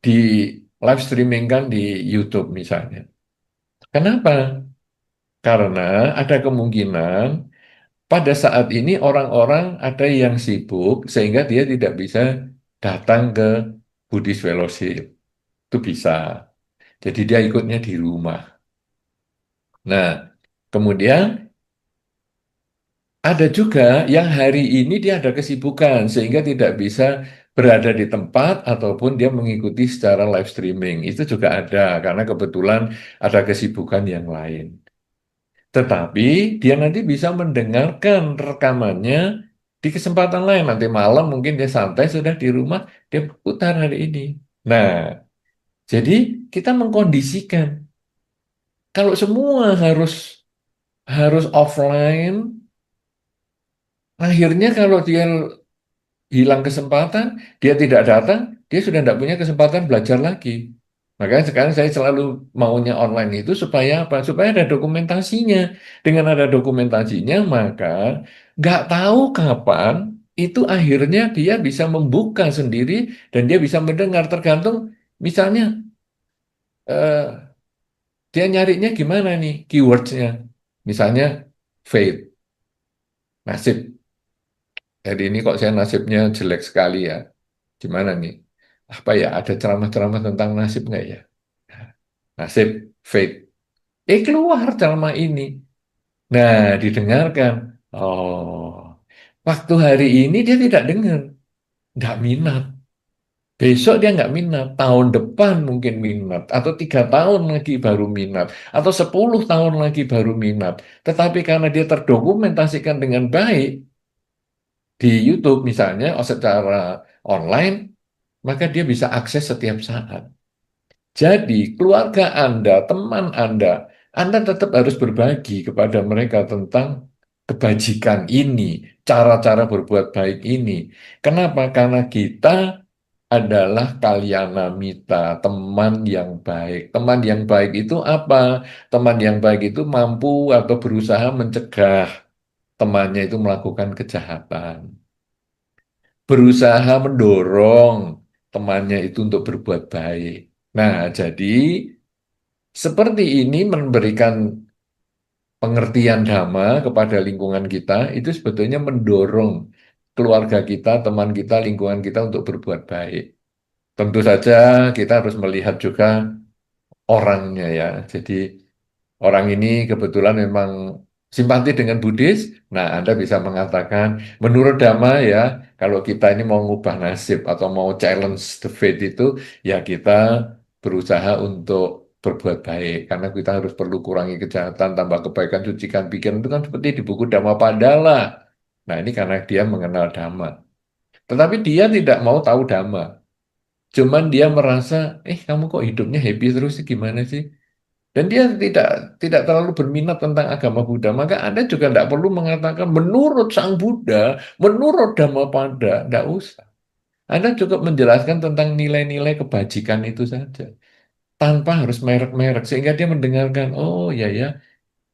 di live streaming kan di YouTube misalnya. Kenapa? Karena ada kemungkinan pada saat ini orang-orang ada yang sibuk sehingga dia tidak bisa datang ke Buddhist Fellowship. Itu bisa. Jadi dia ikutnya di rumah. Nah, kemudian Ada juga yang hari ini dia ada kesibukan sehingga tidak bisa berada di tempat ataupun dia mengikuti secara live streaming. Itu juga ada karena kebetulan ada kesibukan yang lain. Tetapi dia nanti bisa mendengarkan rekamannya di kesempatan lain. Nanti malam mungkin dia santai sudah di rumah, dia putar hari ini. Nah, jadi kita mengkondisikan. Kalau semua harus harus offline, akhirnya kalau dia hilang kesempatan, dia tidak datang, dia sudah tidak punya kesempatan belajar lagi. Makanya sekarang saya selalu maunya online itu supaya apa? Supaya ada dokumentasinya. Dengan ada dokumentasinya, maka nggak tahu kapan itu akhirnya dia bisa membuka sendiri dan dia bisa mendengar tergantung misalnya eh, dia nyarinya gimana nih keywordsnya. Misalnya fate, nasib. Jadi ini kok saya nasibnya jelek sekali ya. Gimana nih? Apa ya? Ada ceramah-ceramah tentang nasib nggak ya? Nasib, fate. Keluar ceramah ini. Nah, didengarkan. Oh, waktu hari ini dia tidak dengar, nggak minat. Besok dia nggak minat, tahun depan mungkin minat, atau 3 tahun lagi baru minat, atau 10 tahun lagi baru minat. Tetapi karena dia terdokumentasikan dengan baik di YouTube misalnya, secara online, maka dia bisa akses setiap saat. Jadi, keluarga Anda, teman Anda tetap harus berbagi kepada mereka tentang kebajikan ini, cara-cara berbuat baik ini. Kenapa? Karena kita adalah kalyana mita, teman yang baik. Teman yang baik itu apa? Teman yang baik itu mampu atau berusaha mencegah temannya itu melakukan kejahatan. Berusaha mendorong temannya itu untuk berbuat baik. Nah, jadi seperti ini memberikan pengertian dhamma kepada lingkungan kita, itu sebetulnya mendorong keluarga kita, teman kita, lingkungan kita untuk berbuat baik. Tentu saja kita harus melihat juga orangnya ya. Jadi orang ini kebetulan memang simpati dengan Buddhis. Nah, Anda bisa mengatakan, menurut Dhamma ya, kalau kita ini mau ngubah nasib atau mau challenge the fate itu, ya kita berusaha untuk berbuat baik. Karena kita harus perlu kurangi kejahatan, tambah kebaikan, sucikan pikiran. Itu kan seperti di buku Dhammapada lah. Nah, ini karena dia mengenal Dhamma. Tetapi dia tidak mau tahu Dhamma. Cuman dia merasa, kamu kok hidupnya happy terus sih, gimana sih? Dan dia tidak tidak terlalu berminat tentang agama Buddha, maka Anda juga tidak perlu mengatakan menurut Sang Buddha, menurut Dhammapada, tidak usah. Anda cukup menjelaskan tentang nilai-nilai kebajikan itu saja, tanpa harus merek-merek, sehingga dia mendengarkan, oh ya ya,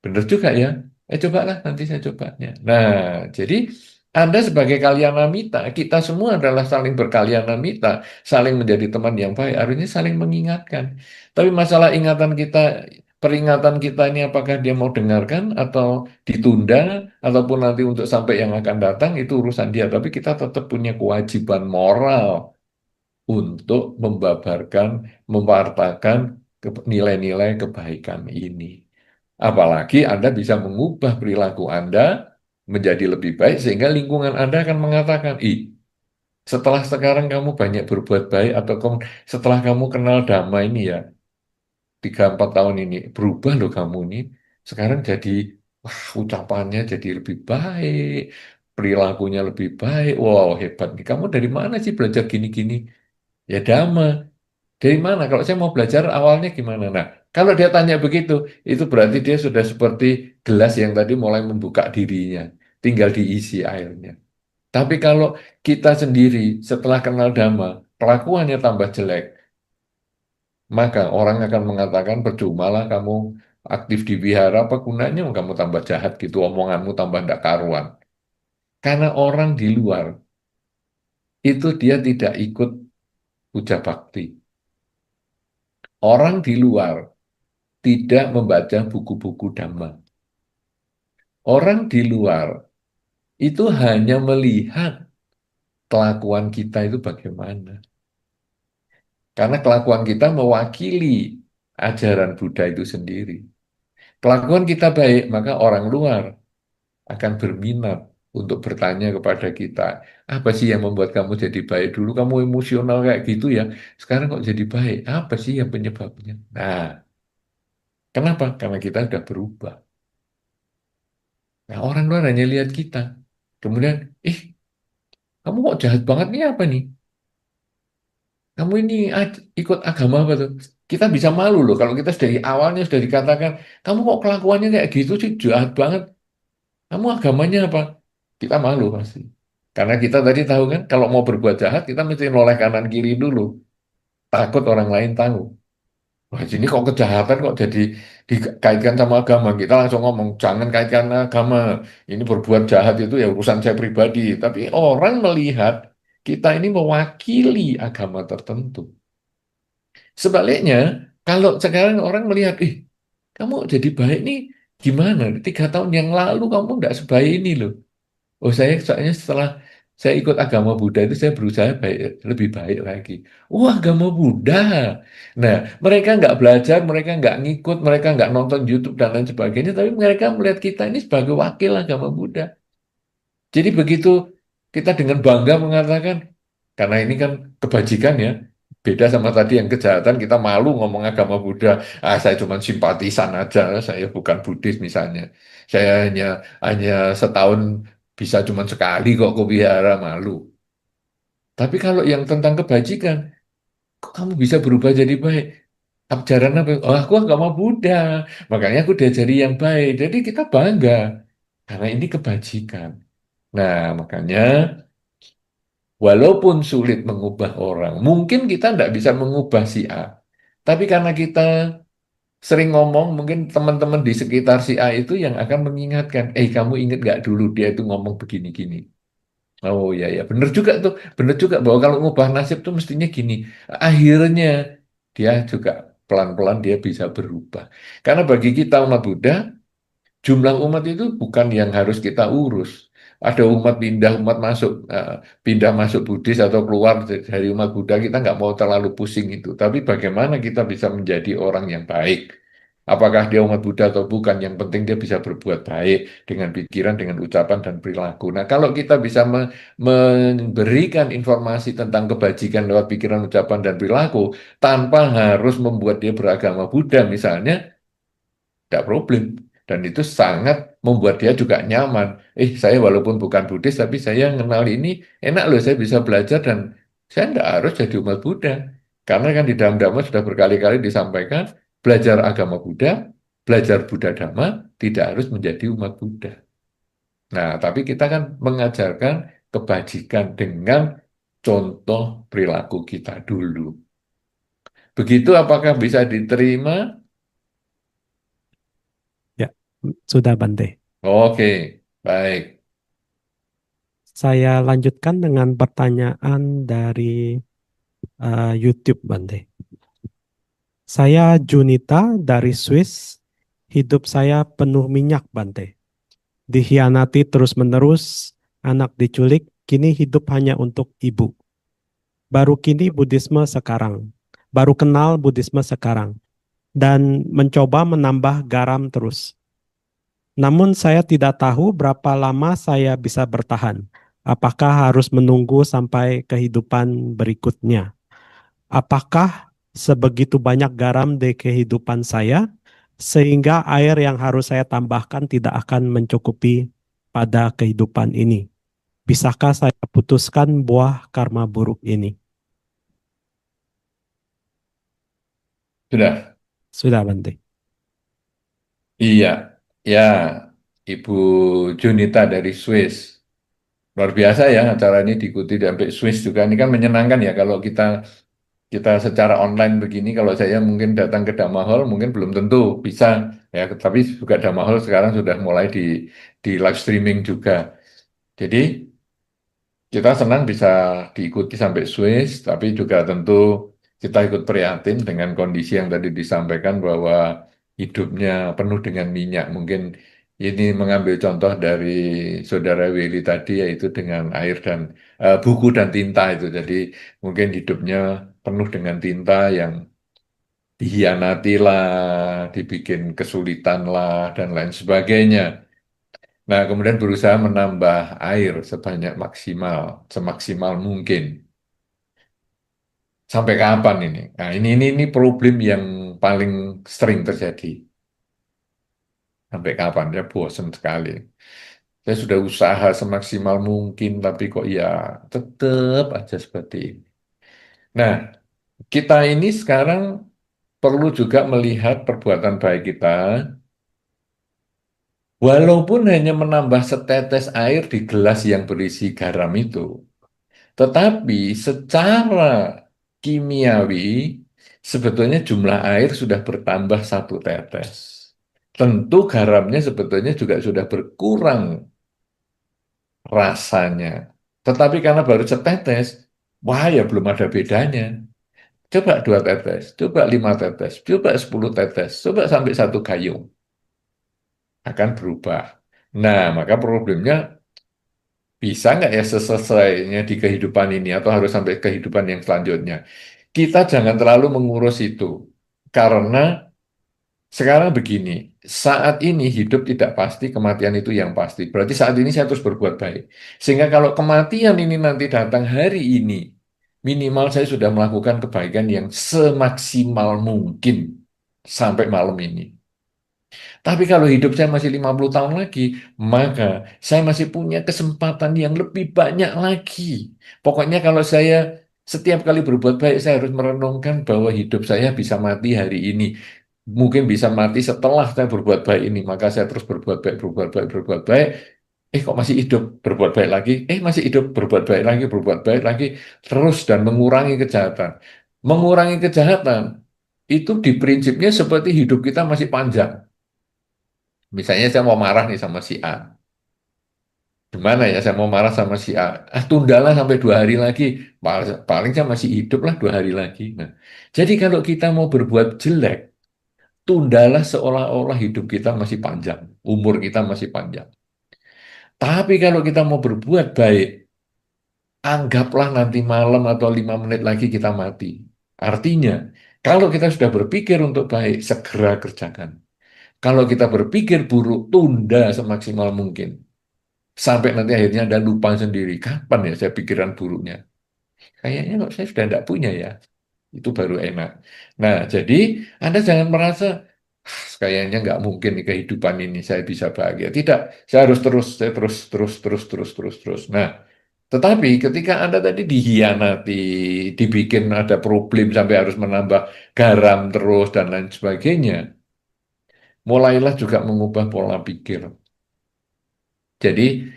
benar juga ya. Cobalah nanti saya cobanya. Nah, jadi Anda sebagai kalyana mita, kita semua adalah saling berkalyana mita, saling menjadi teman yang baik, harusnya saling mengingatkan. Tapi masalah ingatan kita, peringatan kita ini apakah dia mau dengarkan atau ditunda, ataupun nanti untuk sampai yang akan datang, itu urusan dia. Tapi kita tetap punya kewajiban moral untuk membabarkan, mewartakan nilai-nilai kebaikan ini. Apalagi Anda bisa mengubah perilaku Anda menjadi lebih baik sehingga lingkungan Anda akan mengatakan, setelah sekarang kamu banyak berbuat baik atau setelah kamu kenal Dhamma ini ya, 3-4 tahun ini, berubah loh kamu ini. Sekarang jadi, wah ucapannya jadi lebih baik, perilakunya lebih baik. Wow, hebat nih. Kamu dari mana sih belajar gini-gini? Ya Dhamma. Dari mana? Kalau saya mau belajar awalnya gimana? Nah, kalau dia tanya begitu, itu berarti dia sudah seperti gelas yang tadi mulai membuka dirinya, tinggal diisi airnya. Tapi kalau kita sendiri setelah kenal Dhamma, kelakuannya tambah jelek, maka orang akan mengatakan percumalah kamu aktif di wihara, apa gunanya kamu tambah jahat gitu, omonganmu tambah ndak karuan. Karena orang di luar itu dia tidak ikut puja bakti. Orang di luar tidak membaca buku-buku Dhamma. Orang di luar itu hanya melihat kelakuan kita itu bagaimana. Karena kelakuan kita mewakili ajaran Buddha itu sendiri. Kelakuan kita baik, maka orang luar akan berminat untuk bertanya kepada kita, apa sih yang membuat kamu jadi baik? Dulu kamu emosional kayak gitu ya, sekarang kok jadi baik? Apa sih yang penyebabnya? Nah, kenapa? Karena kita sudah berubah. Nah, orang luar hanya lihat kita. Kemudian, kamu kok jahat banget nih apa nih? Kamu ini ikut agama apa tuh? Kita bisa malu loh kalau kita dari awalnya sudah dikatakan, kamu kok kelakuannya kayak gitu sih, jahat banget. Kamu agamanya apa? Kita malu pasti. Karena kita tadi tahu kan, kalau mau berbuat jahat, kita mesti noleh kanan kiri dulu. Takut orang lain tahu. Wah, ini kok kejahatan kok jadi dikaitkan sama agama. Kita langsung ngomong, jangan kaitkan agama. Ini berbuat jahat itu ya urusan saya pribadi. Tapi orang melihat kita ini mewakili agama tertentu. Sebaliknya, kalau sekarang orang melihat, kamu jadi baik nih, gimana? 3 tahun yang lalu kamu nggak sebaik ini loh. Oh, saya soalnya setelah saya ikut agama Buddha itu saya berusaha lebih baik lagi. Oh, agama Buddha. Nah, mereka nggak belajar, mereka nggak ngikut, mereka nggak nonton YouTube dan lain sebagainya, tapi mereka melihat kita ini sebagai wakil agama Buddha. Jadi begitu kita dengan bangga mengatakan, karena ini kan kebajikan ya, beda sama tadi yang kejahatan, kita malu ngomong agama Buddha. Saya cuma simpatisan aja, saya bukan Buddhis misalnya. Saya hanya setahun bisa cuma sekali kok ke wihara, malu. Tapi kalau yang tentang kebajikan, kok kamu bisa berubah jadi baik? Ajaran apa? Oh, aku agama Buddha, makanya aku diajari yang baik. Jadi kita bangga, karena ini kebajikan. Nah, makanya walaupun sulit mengubah orang, mungkin kita tidak bisa mengubah si A. Tapi karena kita sering ngomong, mungkin teman-teman di sekitar si A itu yang akan mengingatkan, kamu ingat nggak dulu dia itu ngomong begini-gini. Oh ya ya, benar juga tuh, benar juga bahwa kalau ngubah nasib tuh mestinya gini. Akhirnya dia juga pelan-pelan dia bisa berubah. Karena bagi kita umat Buddha, jumlah umat itu bukan yang harus kita urus. Ada umat pindah, umat masuk, pindah masuk Buddhis atau keluar dari umat Buddha, kita nggak mau terlalu pusing itu. Tapi bagaimana kita bisa menjadi orang yang baik? Apakah dia umat Buddha atau bukan? Yang penting dia bisa berbuat baik dengan pikiran, dengan ucapan dan perilaku. Nah, kalau kita bisa memberikan informasi tentang kebajikan lewat pikiran, ucapan dan perilaku tanpa harus membuat dia beragama Buddha, misalnya, tidak problem. Dan itu sangat membuat dia juga nyaman. Saya walaupun bukan Buddhis, tapi saya kenal ini enak loh, saya bisa belajar dan saya tidak harus jadi umat Buddha. Karena kan di dalam Dhamma sudah berkali-kali disampaikan, belajar agama Buddha, belajar Buddha Dhamma, tidak harus menjadi umat Buddha. Nah, tapi kita kan mengajarkan kebajikan dengan contoh perilaku kita dulu. Begitu apakah bisa diterima? Ya, sudah Bante. Oke, baik. Saya lanjutkan dengan pertanyaan dari YouTube Bante. Saya Junita dari Swiss. Hidup saya penuh minyak Bante. Dikhianati terus-menerus, anak diculik, kini hidup hanya untuk ibu. Baru kini Buddhisme sekarang. Baru kenal Buddhisme sekarang. Dan mencoba menambah garam terus. Namun saya tidak tahu berapa lama saya bisa bertahan. Apakah harus menunggu sampai kehidupan berikutnya? Apakah sebegitu banyak garam di kehidupan saya sehingga air yang harus saya tambahkan tidak akan mencukupi pada kehidupan ini? Bisakah saya putuskan buah karma buruk ini? Sudah. Sudah, Bante. Iya, ya, Ibu Junita dari Swiss. Luar biasa ya acara ini diikuti sampai Swiss juga. Ini kan menyenangkan ya kalau kita kita secara online begini. Kalau saya mungkin datang ke Dhamma Hall mungkin belum tentu bisa ya. Tapi juga Dhamma Hall sekarang sudah mulai di live streaming juga. Jadi kita senang bisa diikuti sampai Swiss, tapi juga tentu kita ikut prihatin dengan kondisi yang tadi disampaikan bahwa hidupnya penuh dengan minyak. Mungkin ini mengambil contoh dari Saudara Willy tadi, yaitu dengan air dan buku dan tinta itu. Jadi mungkin hidupnya penuh dengan tinta yang dihianati lah, dibikin kesulitan lah, dan lain sebagainya. Nah, kemudian berusaha menambah air semaksimal mungkin. Sampai kapan ini? Nah, ini problem yang paling sering terjadi. Sampai kapan ya bosan sekali. Saya sudah usaha semaksimal mungkin, tapi kok ya tetap aja seperti ini. Nah, kita ini sekarang perlu juga melihat perbuatan baik kita, walaupun hanya menambah setetes air di gelas yang berisi garam itu. Tetapi secara kimiawi, sebetulnya jumlah air sudah bertambah 1 tetes. Tentu garamnya sebetulnya juga sudah berkurang rasanya. Tetapi karena baru setetes, wah ya belum ada bedanya. Coba 2 tetes, coba 5 tetes, coba 10 tetes, coba sampai 1 gayung. Akan berubah. Nah, maka problemnya bisa nggak ya selesainya di kehidupan ini atau harus sampai kehidupan yang selanjutnya? Kita jangan terlalu mengurus itu. Karena sekarang begini, saat ini hidup tidak pasti, kematian itu yang pasti. Berarti saat ini saya terus berbuat baik. Sehingga kalau kematian ini nanti datang hari ini, minimal saya sudah melakukan kebaikan yang semaksimal mungkin sampai malam ini. Tapi kalau hidup saya masih 50 tahun lagi, maka saya masih punya kesempatan yang lebih banyak lagi. Pokoknya kalau saya setiap kali berbuat baik, saya harus merenungkan bahwa hidup saya bisa mati hari ini. Mungkin bisa mati setelah saya berbuat baik ini. Maka saya terus berbuat baik, berbuat baik, berbuat baik. Kok masih hidup, berbuat baik lagi. Masih hidup, berbuat baik lagi, berbuat baik lagi. Terus dan mengurangi kejahatan. Mengurangi kejahatan, itu di prinsipnya seperti hidup kita masih panjang. Misalnya saya mau marah nih sama si A. Gimana ya saya mau marah sama si A? Tundalah sampai 2 hari lagi. Paling saya masih hidup lah 2 hari lagi. Nah, jadi kalau kita mau berbuat jelek, tundalah seolah-olah hidup kita masih panjang. Umur kita masih panjang. Tapi kalau kita mau berbuat baik, anggaplah nanti malam atau 5 menit lagi kita mati. Artinya, kalau kita sudah berpikir untuk baik, segera kerjakan. Kalau kita berpikir buruk, tunda semaksimal mungkin. Sampai nanti akhirnya Anda lupa sendiri. Kapan ya saya pikiran buruknya? Kayaknya kok saya sudah tidak punya ya. Itu baru enak. Nah, jadi Anda jangan merasa, kayaknya nggak mungkin di kehidupan ini saya bisa bahagia. Tidak, saya terus. Nah, tetapi ketika Anda tadi dihianati, dibikin ada problem sampai harus menambah garam terus dan lain sebagainya, mulailah juga mengubah pola pikir. Jadi,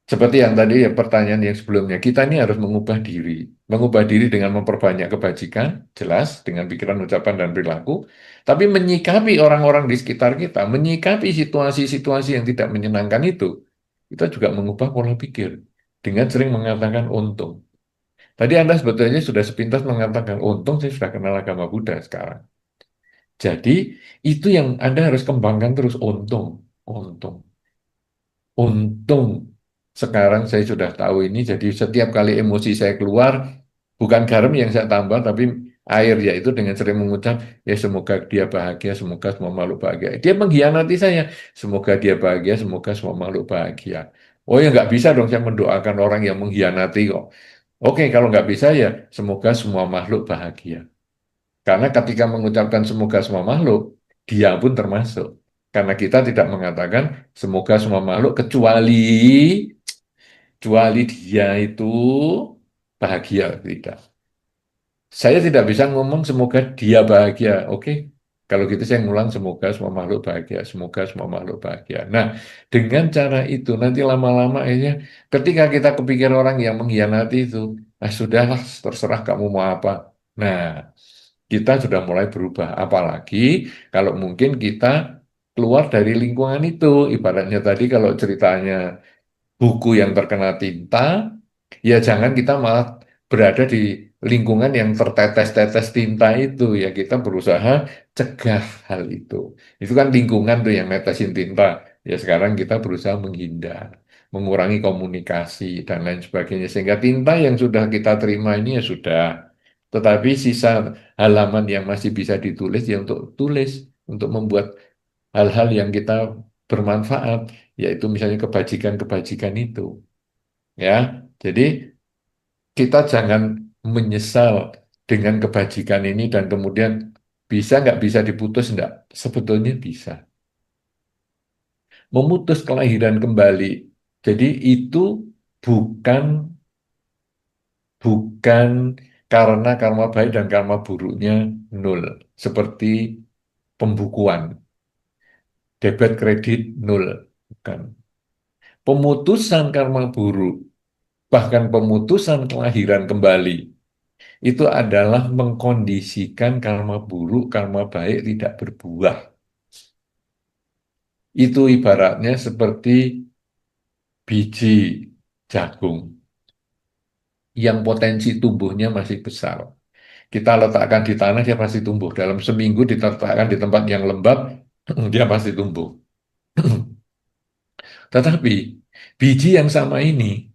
seperti yang tadi ya pertanyaan yang sebelumnya, kita ini harus mengubah diri. Mengubah diri dengan memperbanyak kebajikan, jelas, dengan pikiran, ucapan, dan perilaku. Tapi menyikapi orang-orang di sekitar kita, menyikapi situasi-situasi yang tidak menyenangkan itu, kita juga mengubah pola pikir. Dengan sering mengatakan untung. Tadi Anda sebetulnya sudah sepintas mengatakan untung, saya sudah kenal agama Buddha sekarang. Jadi, itu yang Anda harus kembangkan terus, untung. Untung. Untung sekarang saya sudah tahu ini, jadi setiap kali emosi saya keluar, bukan garam yang saya tambah, tapi air, yaitu dengan sering mengucap, ya semoga dia bahagia, semoga semua makhluk bahagia. Dia mengkhianati saya, semoga dia bahagia, semoga semua makhluk bahagia. Oh ya nggak bisa dong saya mendoakan orang yang mengkhianati kok. Oke, kalau nggak bisa ya semoga semua makhluk bahagia. Karena ketika mengucapkan semoga semua makhluk, dia pun termasuk. Karena kita tidak mengatakan semoga semua makhluk kecuali dia itu bahagia, tidak. Saya tidak bisa ngomong semoga dia bahagia. Oke, kalau gitu saya ngulang semoga semua makhluk bahagia, semoga semua makhluk bahagia. Nah, dengan cara itu nanti lama-lama akhirnya ketika kita kepikir orang yang mengkhianati itu, sudahlah terserah kamu mau apa. Nah, kita sudah mulai berubah. Apalagi kalau mungkin kita keluar dari lingkungan itu. Ibaratnya tadi kalau ceritanya buku yang terkena tinta, ya jangan kita malah berada di lingkungan yang tertetes-tetes tinta itu. Ya kita berusaha cegah hal itu. Itu kan lingkungan tuh yang netesin tinta. Ya sekarang kita berusaha menghindar, mengurangi komunikasi dan lain sebagainya. Sehingga tinta yang sudah kita terima ini ya sudah. Tetapi sisa halaman yang masih bisa ditulis ya untuk tulis, untuk membuat hal-hal yang kita bermanfaat. yaitu misalnya kebajikan-kebajikan itu. Ya, jadi kita jangan menyesal dengan kebajikan ini dan kemudian bisa nggak bisa diputus nggak? Sebetulnya bisa. Memutus kelahiran kembali. Jadi itu bukan bukan karena karma baik dan karma buruknya nol. Seperti pembukuan, debit kredit nol. Bukan. Pemutusan karma buruk, bahkan pemutusan kelahiran kembali, itu adalah mengkondisikan karma buruk, karma baik tidak berbuah. Itu ibaratnya seperti biji jagung yang potensi tumbuhnya masih besar. Kita letakkan di tanah, dia pasti tumbuh. Dalam seminggu diletakkan di tempat yang lembab, dia pasti tumbuh. Tetapi biji yang sama ini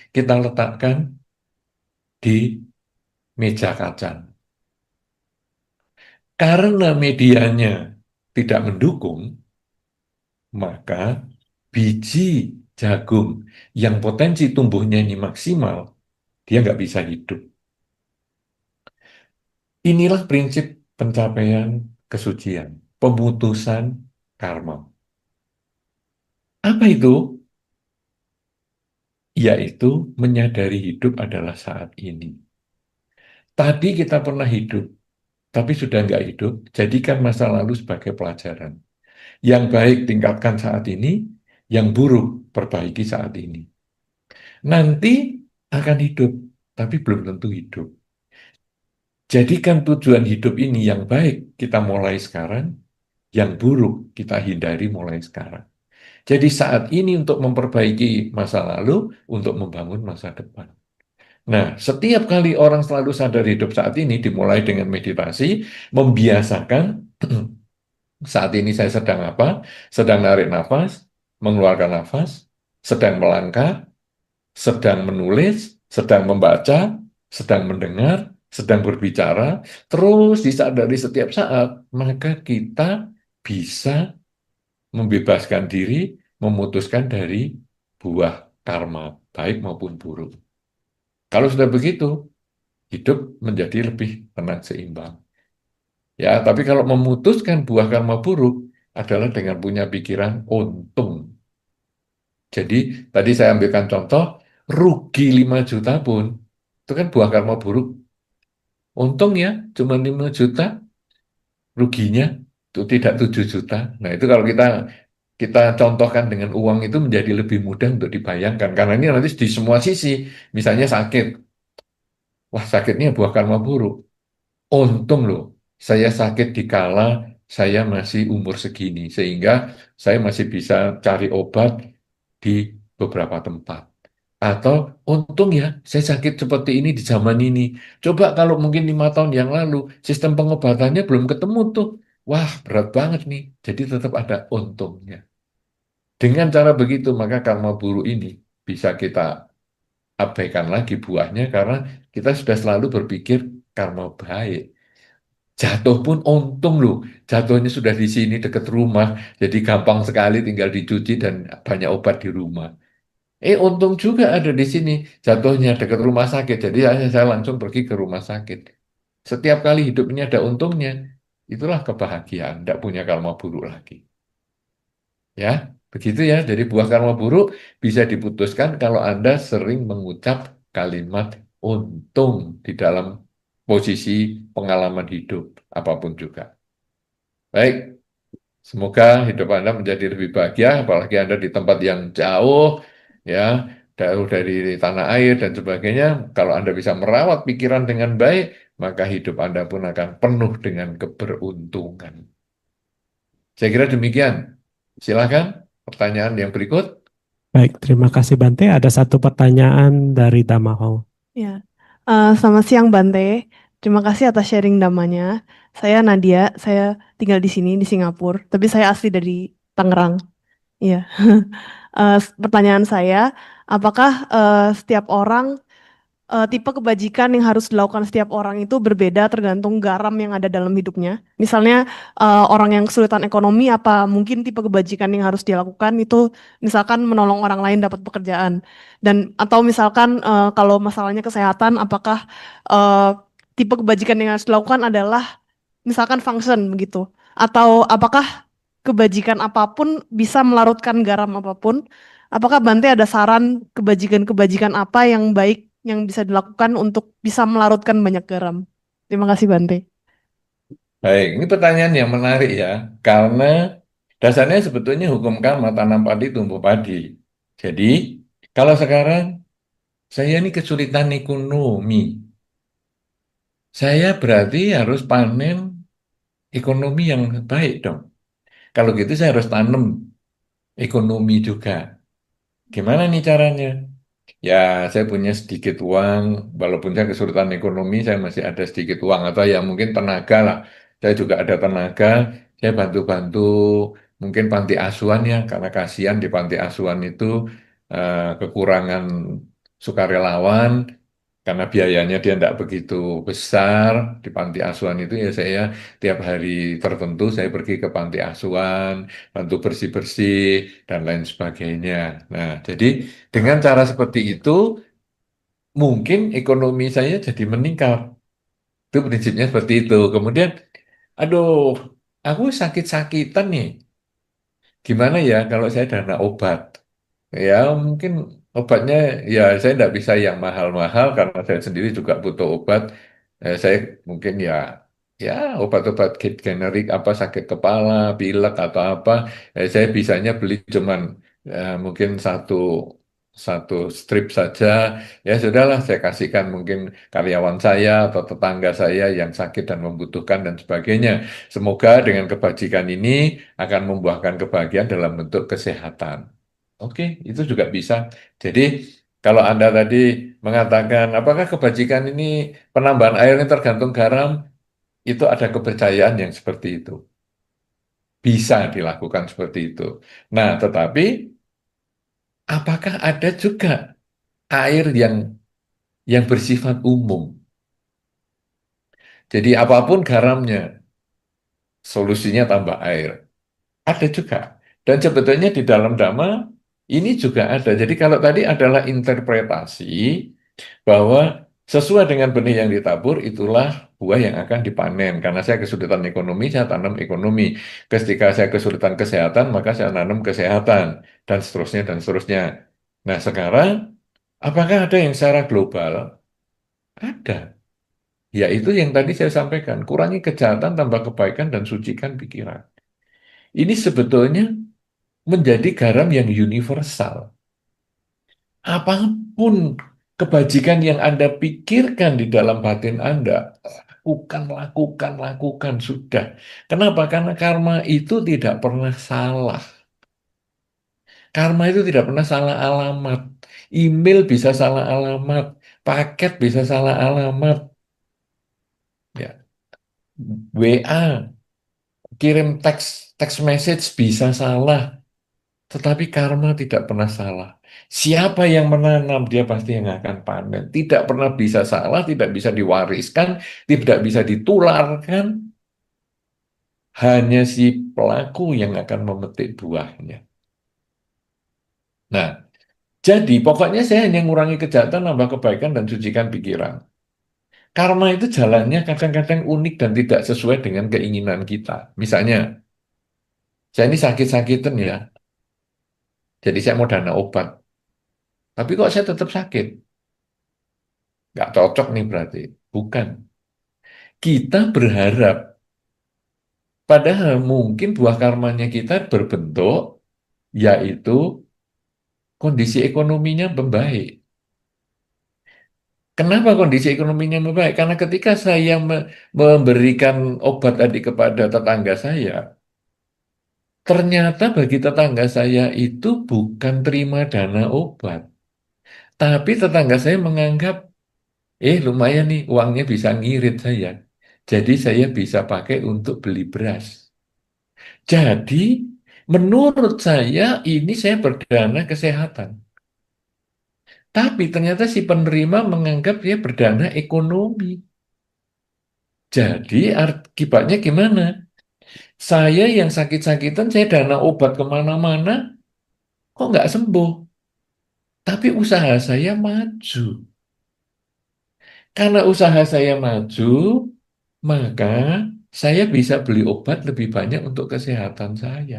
kita letakkan di meja kaca. Karena medianya tidak mendukung, maka biji jagung yang potensi tumbuhnya ini maksimal, dia nggak bisa hidup. Inilah prinsip pencapaian kesucian, pemutusan karma. Apa itu? Yaitu menyadari hidup adalah saat ini. Tadi kita pernah hidup, tapi sudah nggak hidup, jadikan masa lalu sebagai pelajaran. Yang baik tingkatkan saat ini, yang buruk perbaiki saat ini. Nanti akan hidup, tapi belum tentu hidup. Jadikan tujuan hidup ini yang baik kita mulai sekarang, yang buruk kita hindari mulai sekarang. Jadi saat ini untuk memperbaiki masa lalu, untuk membangun masa depan. Nah, setiap kali orang selalu sadar hidup saat ini dimulai dengan meditasi, membiasakan saat ini saya sedang apa? Sedang narik nafas, mengeluarkan nafas, sedang melangkah, sedang menulis, sedang membaca, sedang mendengar, sedang berbicara, terus disadari setiap saat, maka kita bisa membebaskan diri, memutuskan dari buah karma, baik maupun buruk. Kalau sudah begitu, hidup menjadi lebih tenang seimbang. Ya, tapi kalau memutuskan buah karma buruk adalah dengan punya pikiran untung. Jadi, tadi saya ambilkan contoh, rugi 5 juta pun, itu kan buah karma buruk. Untung ya, cuma 5 juta, ruginya itu tidak 7 juta. Nah, itu kalau kita contohkan dengan uang itu menjadi lebih mudah untuk dibayangkan. Karena ini nanti di semua sisi, misalnya sakit. Wah, sakitnya buah karma buruk. Untung loh, saya sakit di kala saya masih umur segini, sehingga saya masih bisa cari obat di beberapa tempat. Atau untung ya, saya sakit seperti ini di zaman ini. Coba kalau mungkin 5 tahun yang lalu, sistem pengobatannya belum ketemu tuh. Wah, berat banget nih. Jadi tetap ada untungnya. Dengan cara begitu, maka karma buruk ini bisa kita abaikan lagi buahnya karena kita sudah selalu berpikir karma baik. Jatuh pun untung loh, jatuhnya sudah di sini dekat rumah, jadi gampang sekali tinggal dicuci dan banyak obat di rumah. Untung juga ada di sini, jatuhnya dekat rumah sakit, jadi saya langsung pergi ke rumah sakit. Setiap kali hidup ini ada untungnya, itulah kebahagiaan, tidak punya karma buruk lagi. Ya, begitu ya. Jadi buah karma buruk bisa diputuskan kalau Anda sering mengucap kalimat untung di dalam posisi pengalaman hidup, apapun juga. Baik, semoga hidup Anda menjadi lebih bahagia, apalagi Anda di tempat yang jauh, ya, jauh dari tanah air dan sebagainya. Kalau Anda bisa merawat pikiran dengan baik, maka hidup Anda pun akan penuh dengan keberuntungan. Saya kira demikian. Silakan pertanyaan yang berikut. Baik, terima kasih Bante. Ada satu pertanyaan dari Damaho. Ya, selamat siang Bante. Terima kasih atas sharing damanya. Saya Nadia, saya tinggal di sini di Singapura, tapi saya asli dari Tangerang. Iya. Pertanyaan saya, apakah setiap orang tipe kebajikan yang harus dilakukan setiap orang itu berbeda tergantung garam yang ada dalam hidupnya. Misalnya orang yang kesulitan ekonomi, apa mungkin tipe kebajikan yang harus dilakukan itu misalkan menolong orang lain dapat pekerjaan. Dan atau misalkan kalau masalahnya kesehatan, apakah eh, tipe kebajikan yang harus dilakukan adalah misalkan function begitu. Atau apakah kebajikan apapun bisa melarutkan garam apapun. Apakah Bante ada saran kebajikan-kebajikan apa yang baik yang bisa dilakukan untuk bisa melarutkan banyak garam? Terima kasih Bante. Baik, ini pertanyaan yang menarik ya, karena dasarnya sebetulnya hukum karma tanam padi tumbuh padi. Jadi, kalau sekarang saya ini kesulitan ekonomi, saya berarti harus panen ekonomi yang baik dong. Kalau gitu saya harus tanam ekonomi juga. Gimana nih caranya? Ya, saya punya sedikit uang, walaupun saya kesulitan ekonomi, saya masih ada sedikit uang, atau ya mungkin tenaga lah. Saya juga ada tenaga, saya bantu-bantu, mungkin panti asuhan ya, karena kasihan di panti asuhan itu kekurangan sukarelawan, karena biayanya dia tidak begitu besar di panti asuhan itu ya saya tiap hari tertentu saya pergi ke panti asuhan, bantu bersih-bersih dan lain sebagainya. Nah, jadi dengan cara seperti itu, mungkin ekonomi saya jadi meningkat. Itu prinsipnya seperti itu. Kemudian, aduh, aku sakit-sakitan nih. Gimana ya kalau saya dana obat? Ya, mungkin obatnya, ya saya tidak bisa yang mahal-mahal karena saya sendiri juga butuh obat. Saya mungkin ya obat-obat generik apa sakit kepala, pilek atau apa. Saya bisanya beli cuman mungkin satu satu strip saja. Ya sudahlah, saya kasihkan mungkin karyawan saya atau tetangga saya yang sakit dan membutuhkan dan sebagainya. Semoga dengan kebajikan ini akan membuahkan kebahagiaan dalam bentuk kesehatan. Oke, itu juga bisa. Jadi, kalau Anda tadi mengatakan, apakah kebajikan ini penambahan airnya tergantung garam, itu ada kepercayaan yang seperti itu. Bisa dilakukan seperti itu. Nah, tetapi apakah ada juga air yang bersifat umum? Jadi, apapun garamnya, solusinya tambah air. Ada juga. Dan sebetulnya di dalam Dhamma ini juga ada. Jadi kalau tadi adalah interpretasi bahwa sesuai dengan benih yang ditabur itulah buah yang akan dipanen. Karena saya kesulitan ekonomi, saya tanam ekonomi. Ketika saya kesulitan kesehatan, maka saya tanam kesehatan dan seterusnya dan seterusnya. Nah, sekarang apakah ada yang secara global? Ada. Yaitu yang tadi saya sampaikan, kurangi kejahatan, tambah kebaikan dan sucikan pikiran. Ini sebetulnya menjadi garam yang universal. Apapun kebajikan yang Anda pikirkan di dalam batin Anda, lakukan, lakukan, lakukan, sudah. Kenapa? Karena karma itu tidak pernah salah. Karma itu tidak pernah salah alamat. Email bisa salah alamat, paket bisa salah alamat, ya. WA, kirim teks message bisa salah. Tetapi karma tidak pernah salah. Siapa yang menanam, dia pasti yang akan panen. Tidak pernah bisa salah, tidak bisa diwariskan, tidak bisa ditularkan. Hanya si pelaku yang akan memetik buahnya. Nah, jadi pokoknya saya hanya mengurangi kejahatan, nambah kebaikan, dan sucikan pikiran. Karma itu jalannya kadang-kadang unik dan tidak sesuai dengan keinginan kita. Misalnya, saya ini sakit-sakitan ya, jadi saya mau dana obat. Tapi kok saya tetap sakit? Nggak cocok nih berarti. Bukan. Kita berharap, padahal mungkin buah karmanya kita berbentuk, yaitu kondisi ekonominya membaik. Kenapa kondisi ekonominya membaik? Karena ketika saya memberikan obat tadi kepada tetangga saya, ternyata bagi tetangga saya itu bukan terima dana obat. Tapi tetangga saya menganggap, lumayan nih uangnya bisa ngirit saya. Jadi saya bisa pakai untuk beli beras. Jadi, menurut saya ini saya berdana kesehatan. Tapi ternyata si penerima menganggap dia berdana ekonomi. Jadi akibatnya gimana? Saya yang sakit-sakitan, saya dana obat kemana-mana, kok nggak sembuh. Tapi usaha saya maju. Karena usaha saya maju, maka saya bisa beli obat lebih banyak untuk kesehatan saya.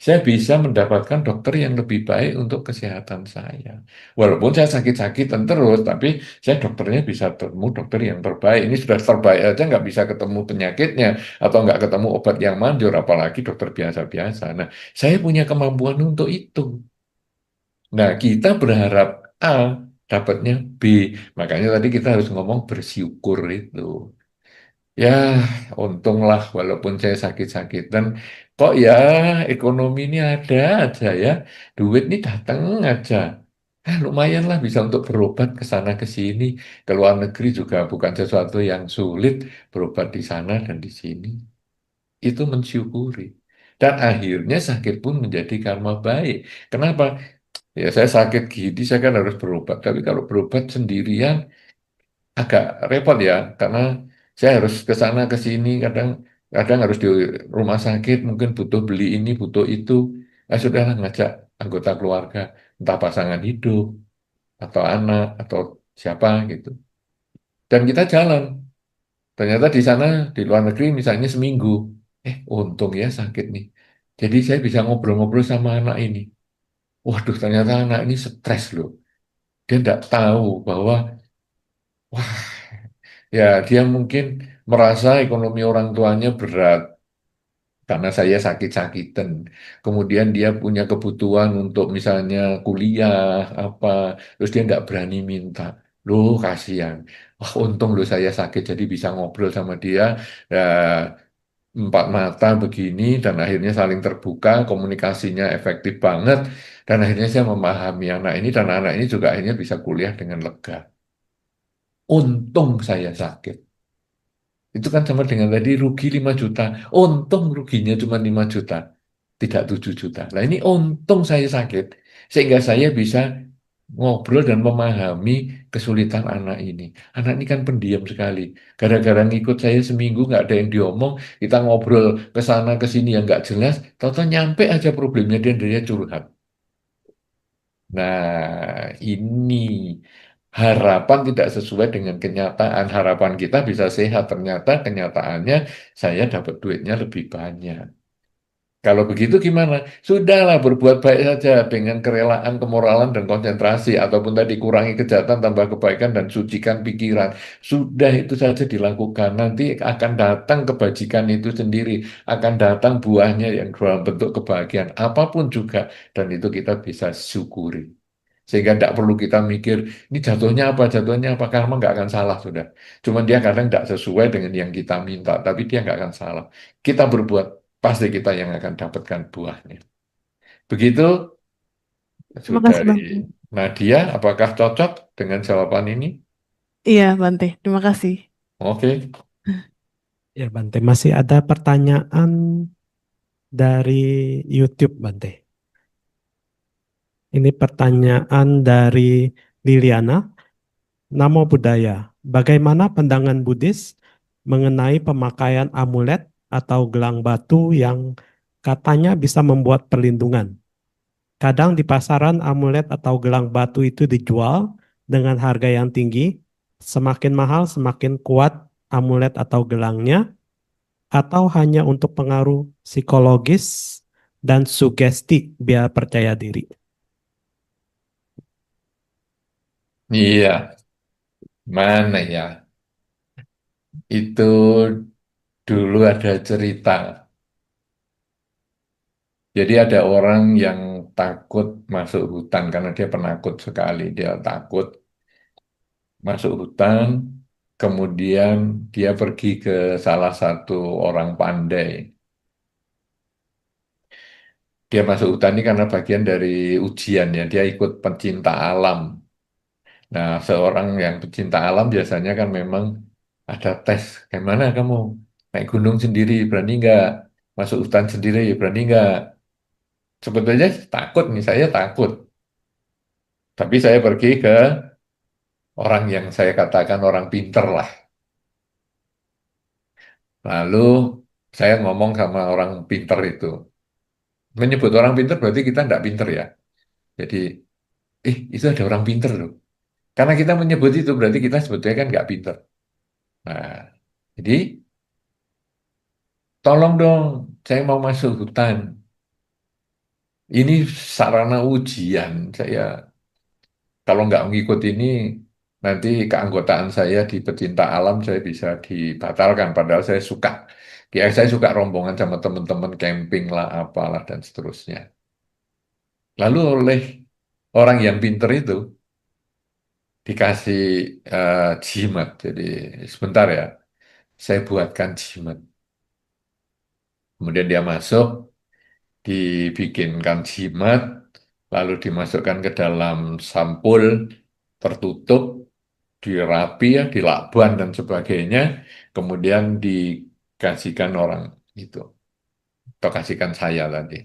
Saya bisa mendapatkan dokter yang lebih baik untuk kesehatan saya. Walaupun saya sakit-sakitan terus, tapi saya dokternya bisa ketemu dokter yang terbaik. Ini sudah terbaik aja nggak bisa ketemu penyakitnya atau nggak ketemu obat yang manjur, apalagi dokter biasa-biasa. Nah, saya punya kemampuan untuk itu. Nah, kita berharap A, dapatnya B. Makanya tadi kita harus ngomong bersyukur itu. Ya, untunglah walaupun saya sakit-sakitan, kok ya ekonomi ini ada aja ya, duit ini datang aja. Lumayan lah bisa untuk berobat ke sana ke sini, ke luar negeri juga bukan sesuatu yang sulit berobat di sana dan di sini. Itu mensyukuri. Dan akhirnya sakit pun menjadi karma baik. Kenapa? Ya saya sakit gini, saya kan harus berobat. Tapi kalau berobat sendirian, agak repot ya karena saya harus ke sana ke sini kadang kadang harus di rumah sakit mungkin butuh beli ini butuh itu sudahlah ngajak anggota keluarga entah pasangan hidup atau anak atau siapa gitu dan kita jalan ternyata di sana di luar negeri misalnya seminggu untung ya sakit nih jadi saya bisa ngobrol-ngobrol sama anak ini waduh ternyata anak ini stres loh dia tidak tahu bahwa wah ya, dia mungkin merasa ekonomi orang tuanya berat karena saya sakit-sakitan. Kemudian dia punya kebutuhan untuk misalnya kuliah apa, terus dia nggak berani minta. Loh, kasihan. Wah, untung loh saya sakit jadi bisa ngobrol sama dia ya, empat mata begini dan akhirnya saling terbuka, komunikasinya efektif banget dan akhirnya saya memahami anak ini dan anak ini juga akhirnya bisa kuliah dengan lega. Untung saya sakit. Itu kan sama dengan tadi rugi 5 juta. Untung ruginya cuma 5 juta, tidak 7 juta. Nah ini untung saya sakit, sehingga saya bisa ngobrol dan memahami kesulitan anak ini. Anak ini kan pendiam sekali. Gara-gara ngikut saya seminggu nggak ada yang diomong, kita ngobrol ke sana ke sini yang nggak jelas, tahu-tahu nyampe aja problemnya dia curhat. Nah, ini harapan tidak sesuai dengan kenyataan. Harapan kita bisa sehat, ternyata kenyataannya saya dapat duitnya lebih banyak. Kalau begitu gimana? Sudahlah berbuat baik saja dengan kerelaan, kemoralan, dan konsentrasi. Ataupun tadi kurangi kejahatan, tambah kebaikan, dan sucikan pikiran. Sudah itu saja dilakukan. Nanti akan datang kebajikan itu sendiri. Akan datang buahnya yang dalam bentuk kebahagiaan. Apapun juga. Dan itu kita bisa syukuri. Sehingga tidak perlu kita mikir, ini jatuhnya apa, karma nggak akan salah sudah. Cuman dia kadang tidak sesuai dengan yang kita minta, tapi dia nggak akan salah. Kita berbuat, pasti kita yang akan dapatkan buahnya. Begitu, Terima sudah kasih dari Bante. Nadia, apakah cocok dengan jawaban ini? Iya Bante, terima kasih. Oke, Ya Bante, masih ada pertanyaan dari YouTube Bante. Ini pertanyaan dari Liliana. Namo Buddhaya. Bagaimana pandangan Buddhis mengenai pemakaian amulet atau gelang batu yang katanya bisa membuat perlindungan? Kadang di pasaran amulet atau gelang batu itu dijual dengan harga yang tinggi. Semakin mahal, semakin kuat amulet atau gelangnya, atau hanya untuk pengaruh psikologis dan sugesti biar percaya diri. iya, mana ya? Itu dulu ada cerita. Jadi ada orang yang takut masuk hutan karena dia penakut sekali. Dia takut masuk hutan, kemudian dia pergi ke salah satu orang pandai. Dia masuk hutan ini karena bagian dari ujian ya, dia ikut pencinta alam. Nah, seorang yang pecinta alam biasanya kan memang ada tes. Gimana kamu naik gunung sendiri, berani nggak? Masuk hutan sendiri, berani nggak? Sebetulnya takut nih, saya takut. Tapi saya pergi ke orang yang saya katakan orang pinter lah. Lalu saya ngomong sama orang pinter itu. Menyebut orang pinter berarti kita tidak pinter ya. Jadi, itu ada orang pinter loh. Karena kita menyebut itu berarti kita sebetulnya kan nggak pinter. Nah, jadi tolong dong, saya mau masuk hutan. Ini sarana ujian. Saya kalau nggak mengikut ini, nanti keanggotaan saya di pecinta alam saya bisa dibatalkan. Padahal saya suka. Ya, saya suka rombongan sama teman-teman camping lah, apalah dan seterusnya. Lalu oleh orang yang pinter itu dikasih jimat. Jadi sebentar ya, saya buatkan jimat. Kemudian dia masuk, dibikinkan jimat, lalu dimasukkan ke dalam sampul tertutup, dirapi ya, dilakban dan sebagainya, kemudian dikasihkan orang itu, atau kasihkan saya tadi.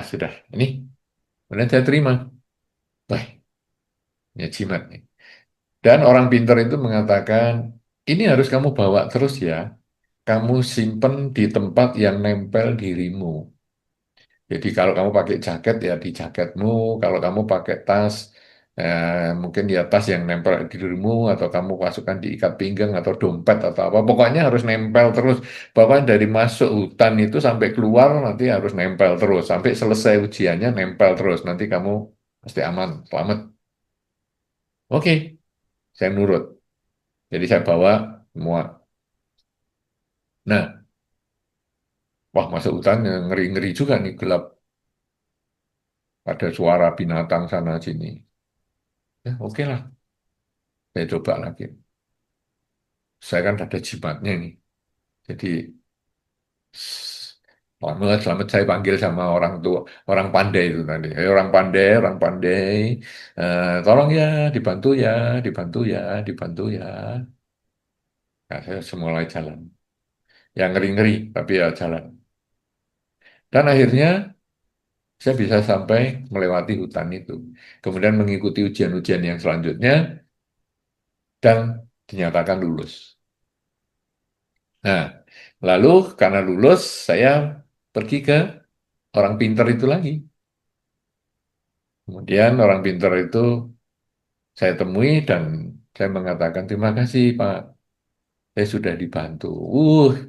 Sudah, ini. Kemudian saya terima. Wah, ini jimat nih. Dan orang pintar itu mengatakan, ini harus kamu bawa terus ya. Kamu simpen di tempat yang nempel dirimu. Jadi kalau kamu pakai jaket ya di jaketmu, kalau kamu pakai tas, mungkin ya tas yang nempel di dirimu, atau kamu masukkan di ikat pinggang atau dompet atau apa. Pokoknya harus nempel terus. Pokoknya dari masuk hutan itu sampai keluar nanti harus nempel terus. Sampai selesai ujiannya nempel terus. Nanti kamu pasti aman, selamat. Oke, saya nurut. Jadi saya bawa semua. Nah, wah masuk hutan ngeri-ngeri juga nih, gelap. Ada suara binatang sana sini. Ya, oke lah, saya coba lagi. Saya kan ada jimatnya nih. Jadi selamat, selamat saya panggil sama orang tua, orang pandai itu tadi. Orang pandai, tolong ya, dibantu ya, dibantu ya, dibantu ya. Nah, saya mulai jalan. Yang ngeri-ngeri, tapi ya jalan. Dan akhirnya saya bisa sampai melewati hutan itu. Kemudian mengikuti ujian-ujian yang selanjutnya dan dinyatakan lulus. Nah, lalu karena lulus, saya pergi ke orang pintar itu lagi. Kemudian orang pintar itu saya temui dan saya mengatakan terima kasih Pak, saya sudah dibantu.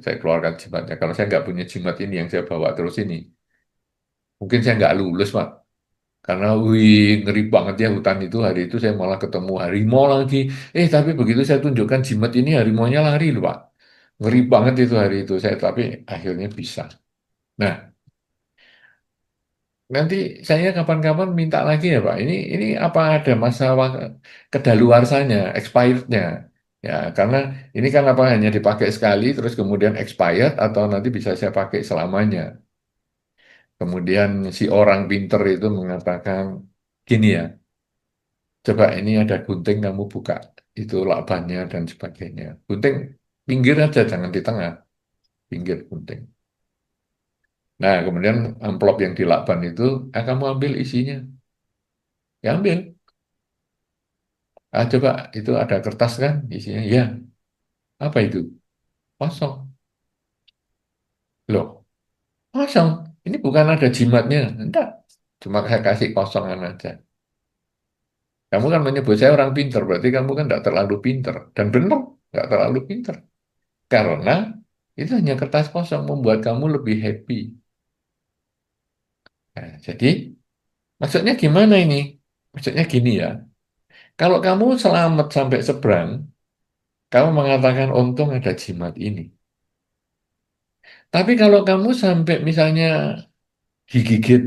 Saya keluarkan jimatnya. Kalau saya nggak punya jimat ini yang saya bawa terus ini, mungkin saya nggak lulus Pak. Karena ngeri banget ya hutan itu. Hari itu saya malah ketemu harimau lagi. Tapi begitu saya tunjukkan jimat ini, harimaunya lari loh Pak. Ngeri banget itu hari itu saya, tapi akhirnya bisa. Nah, nanti saya kapan-kapan minta lagi ya Pak. Ini apa ada masa kedaluarsanya, expirednya? Ya, karena ini kan apa hanya dipakai sekali terus kemudian expired atau nanti bisa saya pakai selamanya. Kemudian si orang pinter itu mengatakan gini ya, coba ini ada gunting kamu buka itu lakbannya dan sebagainya. Gunting pinggir aja, jangan di tengah, pinggir gunting. Nah, kemudian amplop yang dilakban itu, kamu ambil isinya. Ya ambil. Coba itu ada kertas kan isinya. Ya, apa itu? Kosong. Loh, kosong. Ini bukan ada jimatnya. Enggak. Cuma saya kasih kosongan aja. Kamu kan menyebut saya orang pinter, berarti kamu kan enggak terlalu pinter. Dan benar, enggak terlalu pinter. Karena itu hanya kertas kosong membuat kamu lebih happy. Nah, jadi maksudnya gimana ini? Maksudnya gini ya. Kalau kamu selamat sampai seberang, kamu mengatakan untung ada jimat ini. Tapi kalau kamu sampai misalnya digigit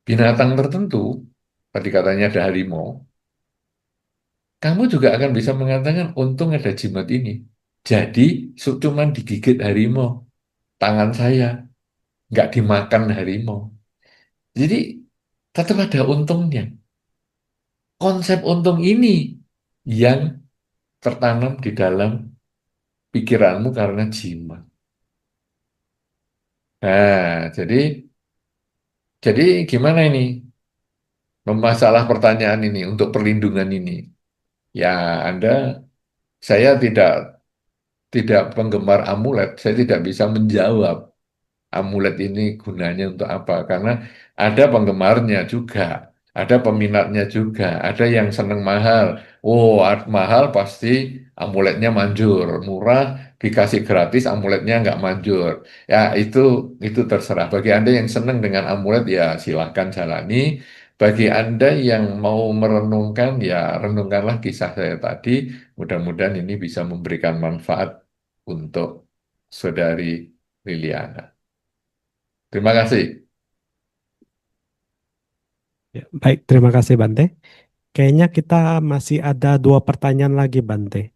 binatang tertentu, tadi katanya ada harimau, kamu juga akan bisa mengatakan untung ada jimat ini. Jadi cuman digigit harimau, tangan saya nggak dimakan harimau. Jadi tetap ada untungnya. Konsep untung ini yang tertanam di dalam pikiranmu karena jimat. Nah, jadi gimana ini? Masalah pertanyaan ini untuk perlindungan ini. Ya, saya tidak penggemar amulet, saya tidak bisa menjawab amulet ini gunanya untuk apa? Karena ada penggemarnya juga, ada peminatnya juga, ada yang seneng mahal. Oh, mahal pasti amuletnya manjur, murah dikasih gratis amuletnya nggak manjur. Ya itu terserah. Bagi Anda yang seneng dengan amulet ya silahkan jalani. Bagi Anda yang mau merenungkan ya renungkanlah kisah saya tadi. Mudah-mudahan ini bisa memberikan manfaat untuk saudari Liliana. Terima kasih. Ya, baik, terima kasih Bante. Kayaknya kita masih ada 2 pertanyaan lagi Bante.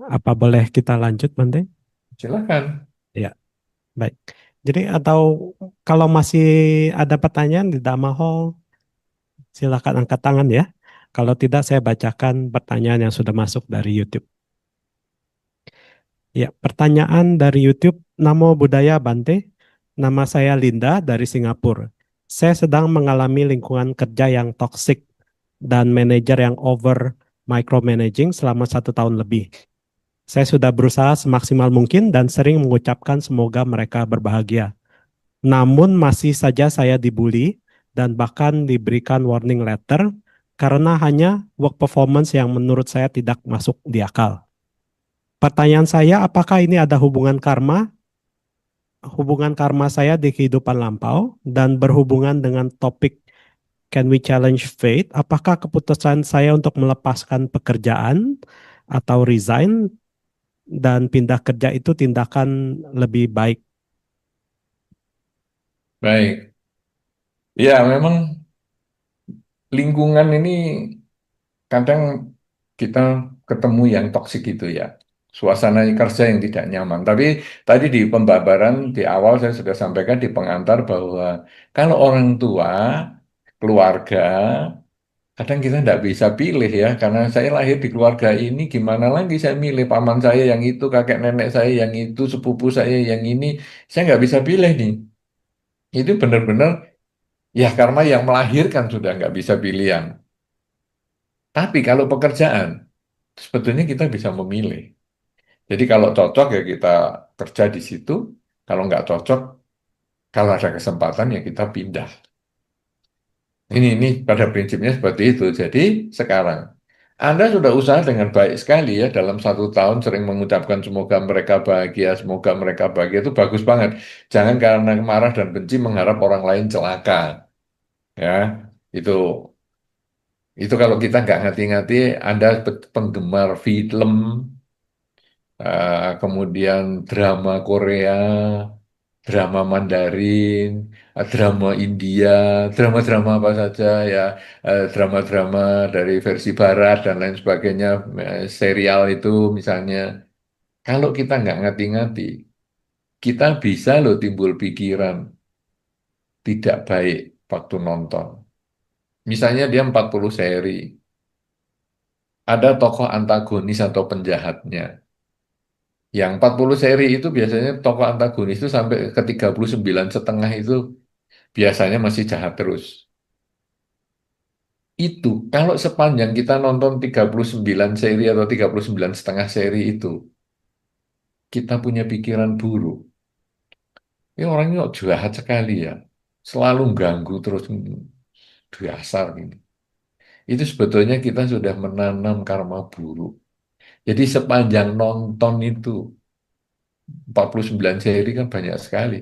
Apa boleh kita lanjut Bante? Silakan. Ya, baik. Jadi atau kalau masih ada pertanyaan di Dhamma Hall, silakan angkat tangan ya. Kalau tidak, saya bacakan pertanyaan yang sudah masuk dari YouTube. Ya, pertanyaan dari YouTube, Namo Buddhaya Bante. Nama saya Linda dari Singapura. Saya sedang mengalami lingkungan kerja yang toksik dan manajer yang over micromanaging selama 1 tahun lebih. Saya sudah berusaha semaksimal mungkin dan sering mengucapkan semoga mereka berbahagia. Namun masih saja saya dibully dan bahkan diberikan warning letter karena hanya work performance yang menurut saya tidak masuk di akal. Pertanyaan saya, apakah ini ada hubungan karma saya di kehidupan lampau dan berhubungan dengan topik Can we challenge fate? Apakah keputusan saya untuk melepaskan pekerjaan atau resign dan pindah kerja itu tindakan lebih baik? Baik. Ya, memang lingkungan ini kadang kita ketemu yang toksik itu ya. Suasana kerja yang tidak nyaman. Tapi tadi di pembabaran di awal saya sudah sampaikan di pengantar bahwa kalau orang tua, keluarga, kadang kita tidak bisa pilih ya. Karena saya lahir di keluarga ini, gimana lagi saya milih paman saya yang itu, kakek nenek saya yang itu, sepupu saya yang ini. Saya nggak bisa pilih nih. Itu benar-benar ya karena yang melahirkan sudah nggak bisa pilihan. Tapi kalau pekerjaan, sebetulnya kita bisa memilih. Jadi kalau cocok ya kita kerja di situ, kalau nggak cocok, kalau ada kesempatan ya kita pindah. Ini pada prinsipnya seperti itu. Jadi sekarang Anda sudah usaha dengan baik sekali ya dalam 1 tahun sering mengucapkan semoga mereka bahagia itu bagus banget. Jangan karena marah dan benci mengharap orang lain celaka. Ya, itu itu kalau kita nggak ngati-ngati, Anda penggemar film, kemudian drama Korea, drama Mandarin, drama India, drama-drama apa saja ya, drama-drama dari versi Barat dan lain sebagainya, serial itu misalnya. Kalau kita nggak ngati-ngati, kita bisa loh timbul pikiran tidak baik waktu nonton. Misalnya dia 40 seri, ada tokoh antagonis atau penjahatnya. Yang 40 seri itu biasanya tokoh antagonis itu sampai ke 39,5 itu biasanya masih jahat terus. Itu kalau sepanjang kita nonton 39 seri atau 39,5 seri itu, kita punya pikiran buruk. Ini orangnya kok jahat sekali ya. Selalu ganggu terus dasar ini. Itu sebetulnya kita sudah menanam karma buruk. Jadi sepanjang nonton itu 49 seri kan banyak sekali.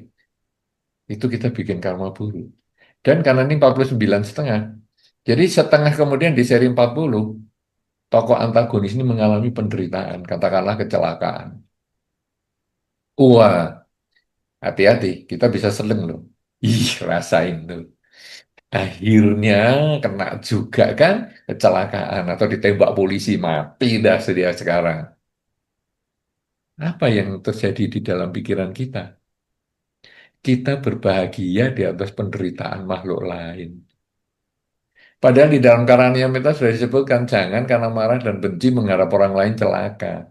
Itu kita bikin karma buruk. Dan karena ini 49,5, jadi setengah kemudian di seri 40, tokoh antagonis ini mengalami penderitaan, katakanlah kecelakaan. Wah, hati-hati, kita bisa seleng loh. Ih, rasain tuh. Akhirnya kena juga kan kecelakaan atau ditembak polisi, mati dah sedia sekarang. Apa yang terjadi di dalam pikiran kita? Kita berbahagia di atas penderitaan makhluk lain. Padahal di dalam Karaniamita sudah disebutkan, jangan karena marah dan benci mengharap orang lain celaka.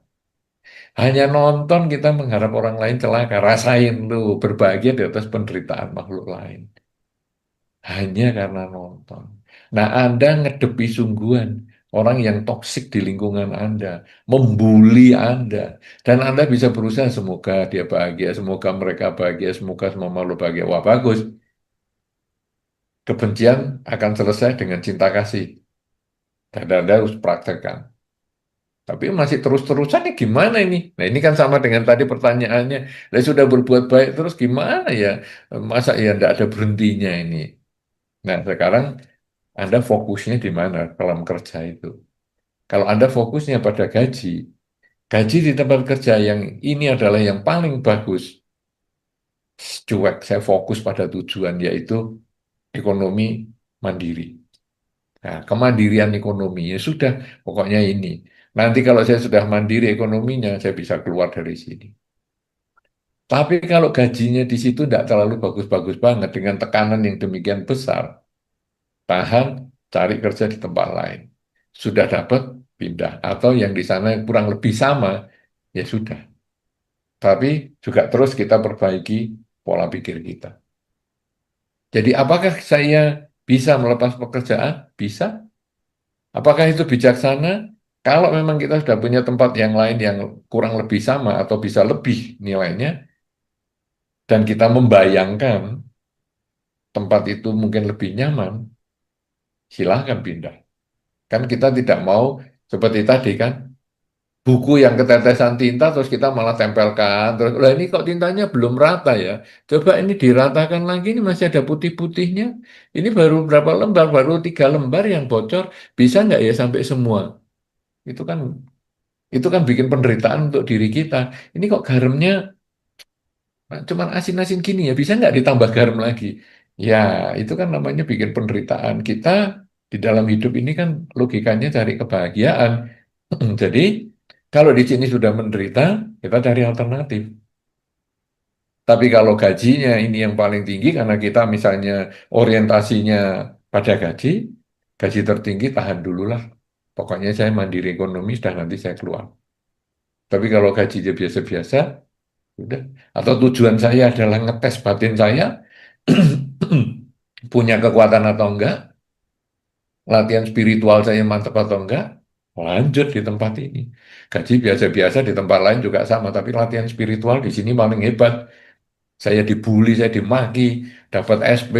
Hanya nonton kita mengharap orang lain celaka. Rasain lu berbahagia di atas penderitaan makhluk lain. Hanya karena nonton. Nah, Anda ngedepi sungguhan orang yang toksik di lingkungan Anda, membuli Anda, dan Anda bisa berusaha semoga dia bahagia, semoga mereka bahagia, semoga semua makhluk bahagia. Wah, bagus. Kebencian akan selesai dengan cinta kasih. Dan Anda harus praktekkan. Tapi masih terus-terusan nih gimana ini? Nah ini kan sama dengan tadi pertanyaannya. Lah sudah berbuat baik terus gimana ya? Masa ya tidak ada berhentinya ini? Nah sekarang Anda fokusnya di mana dalam kerja itu? Kalau Anda fokusnya pada gaji, gaji di tempat kerja yang ini adalah yang paling bagus. Cuek, saya fokus pada tujuan yaitu ekonomi mandiri. Nah, kemandirian ekonomi ya sudah, pokoknya ini. Nanti kalau saya sudah mandiri ekonominya, saya bisa keluar dari sini. Tapi kalau gajinya di situ tidak terlalu bagus-bagus banget dengan tekanan yang demikian besar, tahan, cari kerja di tempat lain. Sudah dapat, pindah. Atau yang di sana yang kurang lebih sama, ya sudah. Tapi juga terus kita perbaiki pola pikir kita. Jadi apakah saya bisa melepas pekerjaan? Bisa. Apakah itu bijaksana? Kalau memang kita sudah punya tempat yang lain yang kurang lebih sama atau bisa lebih nilainya, dan kita membayangkan tempat itu mungkin lebih nyaman, silahkan pindah. Kan kita tidak mau seperti tadi kan, buku yang ketetesan tinta terus kita malah tempelkan. Terus, lah ini kok tintanya belum rata ya? Coba ini diratakan lagi, ini masih ada putih-putihnya. Ini baru berapa lembar? Baru 3 lembar yang bocor. Bisa nggak ya sampai semua? Itu kan itu kan bikin penderitaan untuk diri kita. Ini kok garamnya cuman asin-asin gini ya, bisa nggak ditambah garam lagi? Ya, itu kan namanya bikin penderitaan. Kita di dalam hidup ini kan logikanya cari kebahagiaan. Jadi, kalau di sini sudah menderita, kita cari alternatif. Tapi kalau gajinya ini yang paling tinggi karena kita misalnya orientasinya pada gaji, gaji tertinggi tahan dulu lah. Pokoknya saya mandiri ekonomi, dan nanti saya keluar. Tapi kalau gajinya biasa-biasa, udah. Atau tujuan saya adalah ngetes batin saya, punya kekuatan atau enggak, latihan spiritual saya mantap atau enggak, lanjut di tempat ini. Gaji biasa-biasa di tempat lain juga sama, tapi latihan spiritual di sini paling hebat. Saya dibully, saya dimaki, dapat SP,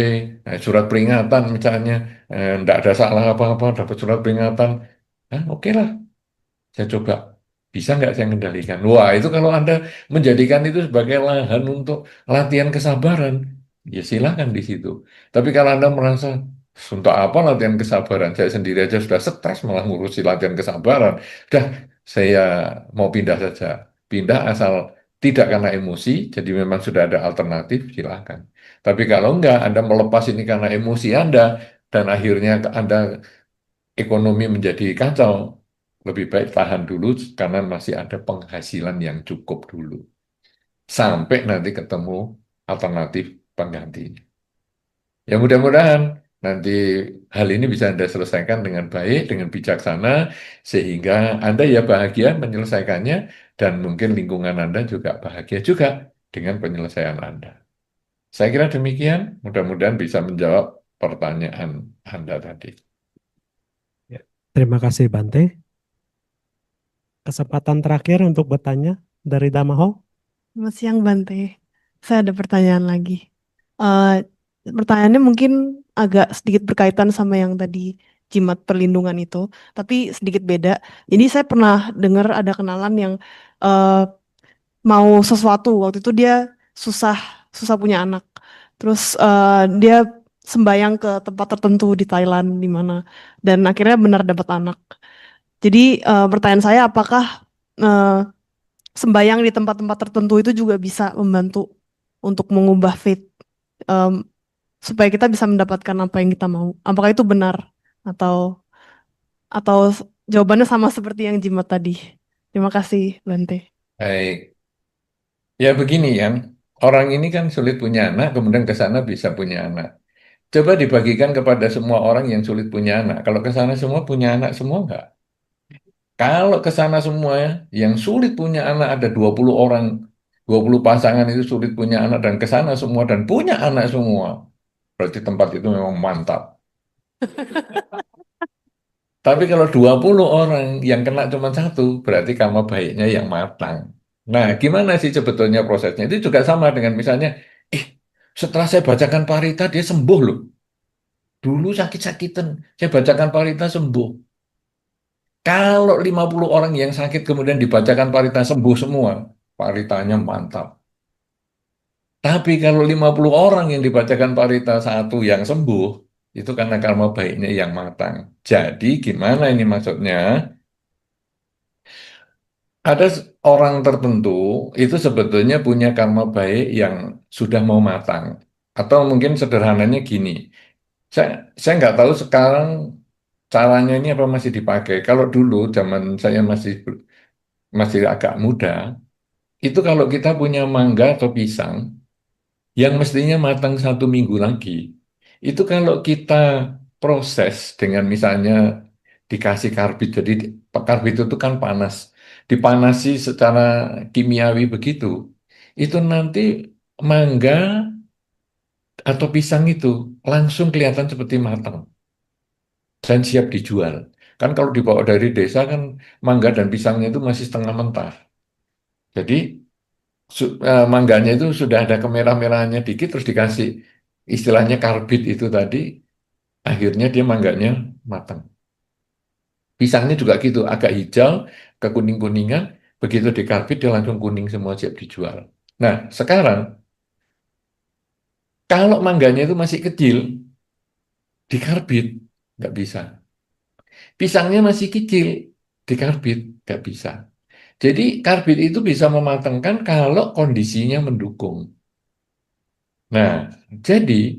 surat peringatan misalnya, enggak ada salah apa-apa, dapat surat peringatan. Nah, oke lah, saya coba. Bisa nggak saya kendalikan? Wah, itu kalau Anda menjadikan itu sebagai lahan untuk latihan kesabaran, ya silakan di situ. Tapi kalau Anda merasa, untuk apa latihan kesabaran? Saya sendiri aja sudah stres malah ngurusi latihan kesabaran. Udah, saya mau pindah saja. Pindah asal tidak karena emosi, jadi memang sudah ada alternatif, silakan. Tapi kalau enggak, Anda melepas ini karena emosi Anda, dan akhirnya Anda ekonomi menjadi kacau, lebih baik tahan dulu karena masih ada penghasilan yang cukup dulu. Sampai nanti ketemu alternatif pengganti. Ya mudah-mudahan nanti hal ini bisa Anda selesaikan dengan baik, dengan bijaksana, sehingga Anda ya bahagia menyelesaikannya, dan mungkin lingkungan Anda juga bahagia juga dengan penyelesaian Anda. Saya kira demikian, mudah-mudahan bisa menjawab pertanyaan Anda tadi. Ya, terima kasih Bante. Kesempatan terakhir untuk bertanya dari Damaho. Selamat siang Bante. Saya ada pertanyaan lagi. Eh, Pertanyaannya mungkin agak sedikit berkaitan sama yang tadi jimat perlindungan itu, tapi sedikit beda. Jadi saya pernah dengar ada kenalan yang eh, mau sesuatu. Waktu itu dia susah susah punya anak. Terus dia sembayang ke tempat tertentu di Thailand di mana, dan akhirnya benar dapat anak. Jadi pertanyaan saya, apakah eh, sembayang di tempat-tempat tertentu itu juga bisa membantu untuk mengubah fate, em, supaya kita bisa mendapatkan apa yang kita mau? Apakah itu benar, atau atau jawabannya sama seperti yang Jimat tadi? Terima kasih, Bante. Baik, ya begini ya, orang ini kan sulit punya anak, kemudian ke sana bisa punya anak. Coba dibagikan kepada semua orang yang sulit punya anak. Kalau ke sana semua punya anak semua enggak? Kalau ke sana semua ya, yang sulit punya anak ada 20 orang, 20 pasangan itu sulit punya anak dan ke sana semua dan punya anak semua. Berarti tempat itu memang mantap. Tapi kalau 20 orang yang kena cuma satu, berarti karma baiknya yang matang. Nah, gimana sih sebetulnya prosesnya? Itu juga sama dengan misalnya, eh, setelah saya bacakan parita, dia sembuh loh. Dulu sakit-sakitan, saya bacakan parita sembuh. Kalau 50 orang yang sakit kemudian dibacakan parita sembuh semua, paritanya mantap. Tapi kalau 50 orang yang dibacakan parita satu yang sembuh, itu karena karma baiknya yang matang. Jadi gimana ini maksudnya? Ada orang tertentu itu sebetulnya punya karma baik yang sudah mau matang. Atau mungkin sederhananya gini, saya saya nggak tahu sekarang caranya ini apa masih dipakai. Kalau dulu zaman saya masih agak muda, itu kalau kita punya mangga atau pisang yang mestinya matang 1 minggu lagi, itu kalau kita proses dengan misalnya dikasih karbit, jadi karbit itu kan panas, dipanasi secara kimiawi begitu, itu nanti mangga atau pisang itu langsung kelihatan seperti matang dan siap dijual. Kan kalau dibawa dari desa kan mangga dan pisangnya itu masih setengah mentah. Jadi mangganya itu sudah ada kemerah-merahannya dikit terus dikasih istilahnya karbit itu tadi, akhirnya dia mangganya matang. Pisangnya juga gitu, agak hijau, kekuning-kuningan, begitu dikarbit dia langsung kuning semua siap dijual. Nah, sekarang kalau mangganya itu masih kecil, dikarbit, nggak bisa. Pisangnya masih kecil, dikarbit, nggak bisa. Jadi karbit itu bisa mematangkan kalau kondisinya mendukung. Nah, jadi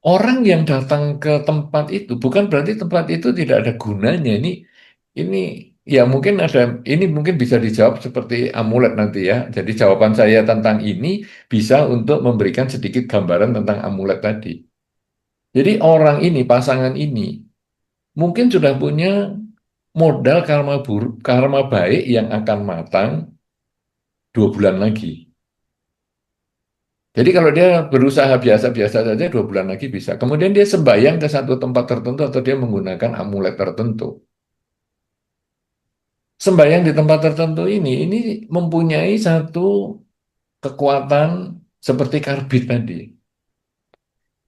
orang yang datang ke tempat itu bukan berarti tempat itu tidak ada gunanya. Ini ya mungkin ada. Ini mungkin bisa dijawab seperti amulet nanti ya. Jadi jawaban saya tentang ini bisa untuk memberikan sedikit gambaran tentang amulet tadi. Jadi orang ini, pasangan ini mungkin sudah punya modal karma buruk, karma baik yang akan matang 2 bulan lagi. Jadi kalau dia berusaha biasa-biasa saja 2 bulan lagi bisa. Kemudian dia sembahyang ke satu tempat tertentu atau dia menggunakan amulet tertentu. Sembahyang di tempat tertentu ini mempunyai satu kekuatan seperti karbit tadi.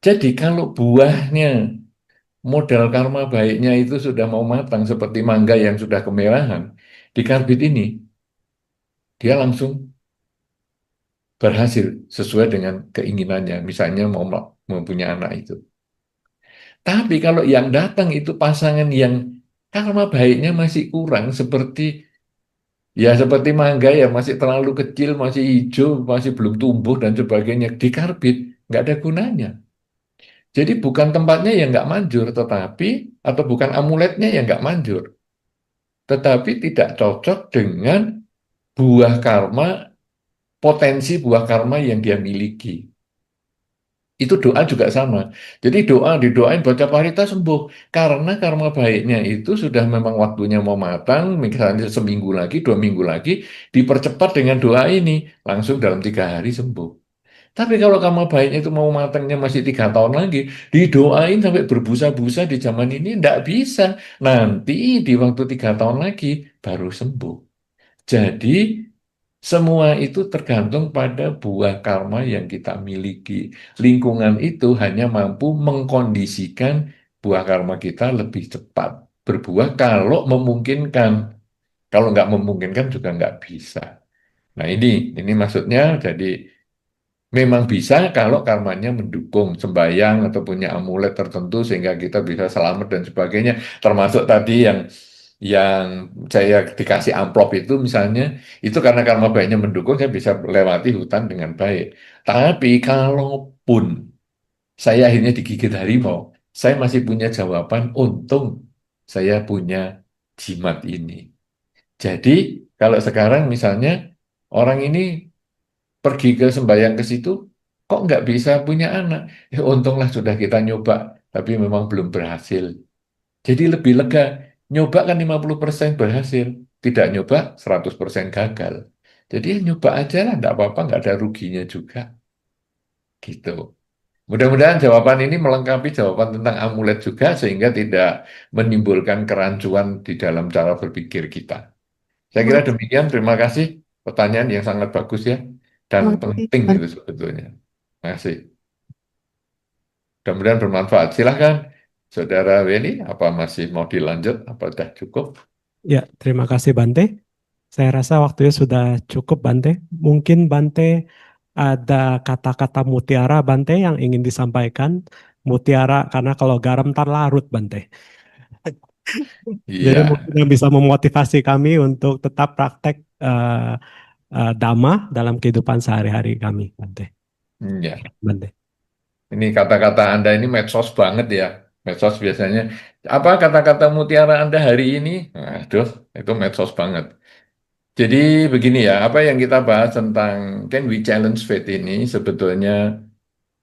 Jadi kalau buahnya modal karma baiknya itu sudah mau matang seperti mangga yang sudah kemerahan, di karbit ini dia langsung berhasil sesuai dengan keinginannya. Misalnya mau mempunyai anak itu. Tapi kalau yang datang itu pasangan yang karma baiknya masih kurang seperti mangga ya masih terlalu kecil, masih hijau, masih belum tumbuh dan sebagainya dikarbit nggak ada gunanya. Jadi bukan tempatnya yang nggak manjur, tetapi atau bukan amuletnya yang nggak manjur, tetapi tidak cocok dengan buah karma, potensi buah karma yang dia miliki. Itu doa juga sama. Jadi didoain baca parita sembuh. Karena karma baiknya itu sudah memang waktunya mau matang, misalnya seminggu lagi, 2 minggu lagi, dipercepat dengan doa ini. Langsung dalam 3 hari sembuh. Tapi kalau karma baiknya itu mau matangnya masih 3 tahun lagi, didoain sampai berbusa-busa di zaman ini, tidak bisa. Nanti di waktu 3 tahun lagi, baru sembuh. Jadi semua itu tergantung pada buah karma yang kita miliki. Lingkungan itu hanya mampu mengkondisikan buah karma kita lebih cepat berbuah kalau memungkinkan. Kalau nggak memungkinkan juga nggak bisa. Nah ini maksudnya jadi memang bisa kalau karmanya mendukung sembahyang atau punya amulet tertentu sehingga kita bisa selamat dan sebagainya. Termasuk tadi yang saya dikasih amplop itu misalnya, itu karena karma baiknya mendukung, saya bisa lewati hutan dengan baik. Tapi kalaupun saya akhirnya digigit harimau, saya masih punya jawaban, untung saya punya jimat ini. Jadi kalau sekarang misalnya orang ini pergi ke sembahyang ke situ, kok nggak bisa punya anak? Ya untunglah sudah kita nyoba, tapi memang belum berhasil. Jadi lebih lega. Nyoba kan 50% berhasil. Tidak nyoba 100% gagal. Jadi ya nyoba aja lah, enggak apa-apa, nggak ada ruginya juga. Gitu. Mudah-mudahan jawaban ini melengkapi jawaban tentang amulet juga sehingga tidak menimbulkan kerancuan di dalam cara berpikir kita. Saya Terima kira kasih. demikian. Terima kasih. Pertanyaan yang sangat bagus ya dan Terima kasih, penting itu Bante. sebetulnya. Terima kasih. Mudah-mudahan bermanfaat. Silahkan, Saudara Weni, apa masih mau dilanjut? Apa sudah cukup? Ya, terima kasih Bante. Saya rasa waktunya sudah cukup Bante. Mungkin Bante ada kata-kata mutiara Bante yang ingin disampaikan. Mutiara karena kalau garam ntar larut Bante. Jadi Iya, mungkin yang bisa memotivasi kami untuk tetap praktek dhamma dalam kehidupan sehari-hari kami Bante. iya. Bante. Ini kata-kata Anda ini medsos banget ya. Medsos biasanya, apa kata-kata mutiara Anda hari ini? Aduh, itu medsos banget. Jadi begini ya, apa yang kita bahas tentang Can We Challenge Fate ini sebetulnya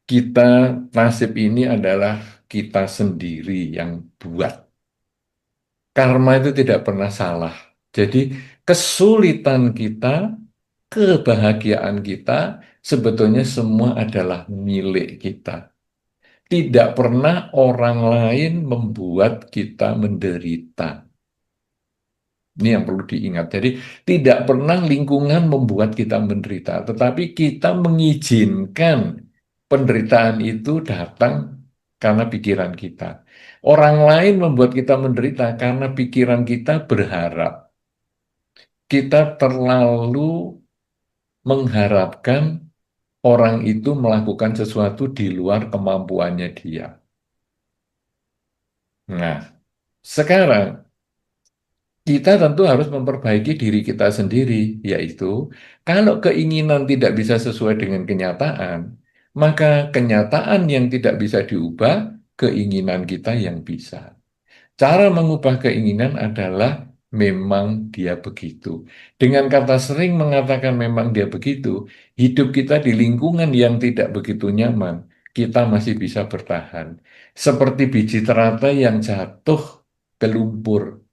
kita, nasib ini adalah kita sendiri yang buat. Karma itu tidak pernah salah. Jadi kesulitan kita, kebahagiaan kita sebetulnya semua adalah milik kita. Tidak pernah orang lain membuat kita menderita. Ini yang perlu diingat. Jadi tidak pernah lingkungan membuat kita menderita, tetapi kita mengizinkan penderitaan itu datang karena pikiran kita. Orang lain membuat kita menderita karena pikiran kita berharap. Kita terlalu mengharapkan orang itu melakukan sesuatu di luar kemampuannya dia. Nah, sekarang kita tentu harus memperbaiki diri kita sendiri, yaitu kalau keinginan tidak bisa sesuai dengan kenyataan, maka kenyataan yang tidak bisa diubah, keinginan kita yang bisa. Cara mengubah keinginan adalah memang dia begitu. Dengan kata sering mengatakan memang dia begitu, hidup kita di lingkungan yang tidak begitu nyaman, kita masih bisa bertahan. Seperti biji teratai yang jatuh ke lumpur.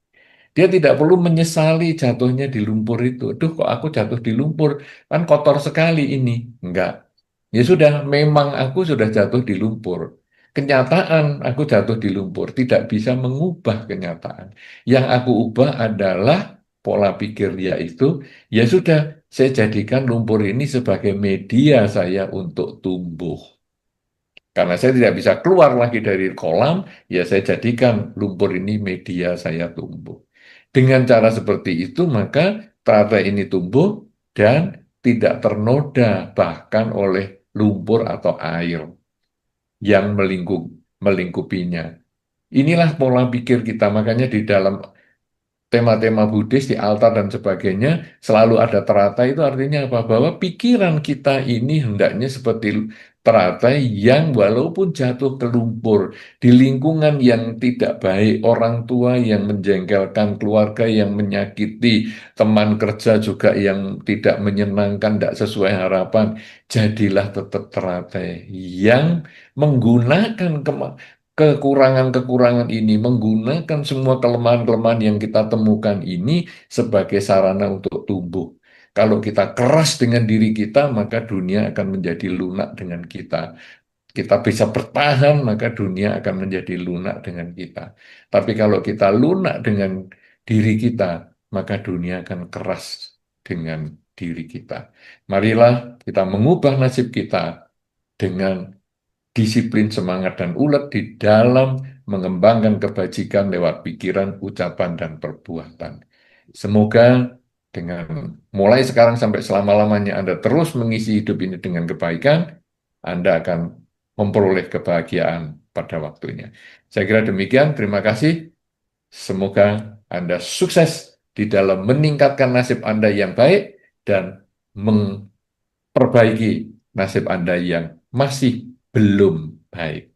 Dia tidak perlu menyesali jatuhnya di lumpur itu. Duh, kok aku jatuh di lumpur? Kan kotor sekali ini. Enggak. Ya sudah, memang aku sudah jatuh di lumpur. Kenyataan aku jatuh di lumpur tidak bisa mengubah kenyataan. Yang aku ubah adalah pola pikir yaitu, ya sudah, saya jadikan lumpur ini sebagai media saya untuk tumbuh. Karena saya tidak bisa keluar lagi dari kolam, ya saya jadikan lumpur ini media saya tumbuh. Dengan cara seperti itu, maka tata ini tumbuh dan tidak ternoda bahkan oleh lumpur atau air yang melingkupinya. Inilah pola pikir kita, makanya di dalam tema-tema Buddhis di altar dan sebagainya selalu ada teratai itu artinya apa? Bahwa pikiran kita ini hendaknya seperti teratai yang walaupun jatuh ke lumpur di lingkungan yang tidak baik, orang tua yang menjengkelkan, keluarga yang menyakiti, teman kerja juga yang tidak menyenangkan, tidak sesuai harapan, jadilah tetap teratai yang menggunakan kekurangan-kekurangan ini, menggunakan semua kelemahan-kelemahan yang kita temukan ini sebagai sarana untuk tumbuh. Kalau kita keras dengan diri kita, maka dunia akan menjadi lunak dengan kita. Kita bisa bertahan, maka dunia akan menjadi lunak dengan kita. Tapi kalau kita lunak dengan diri kita, maka dunia akan keras dengan diri kita. Marilah kita mengubah nasib kita dengan disiplin, semangat, dan ulet di dalam mengembangkan kebajikan lewat pikiran, ucapan, dan perbuatan. Semoga dengan mulai sekarang sampai selama-lamanya Anda terus mengisi hidup ini dengan kebaikan, Anda akan memperoleh kebahagiaan pada waktunya. Saya kira demikian, terima kasih. Semoga Anda sukses di dalam meningkatkan nasib Anda yang baik dan memperbaiki nasib Anda yang masih belum baik.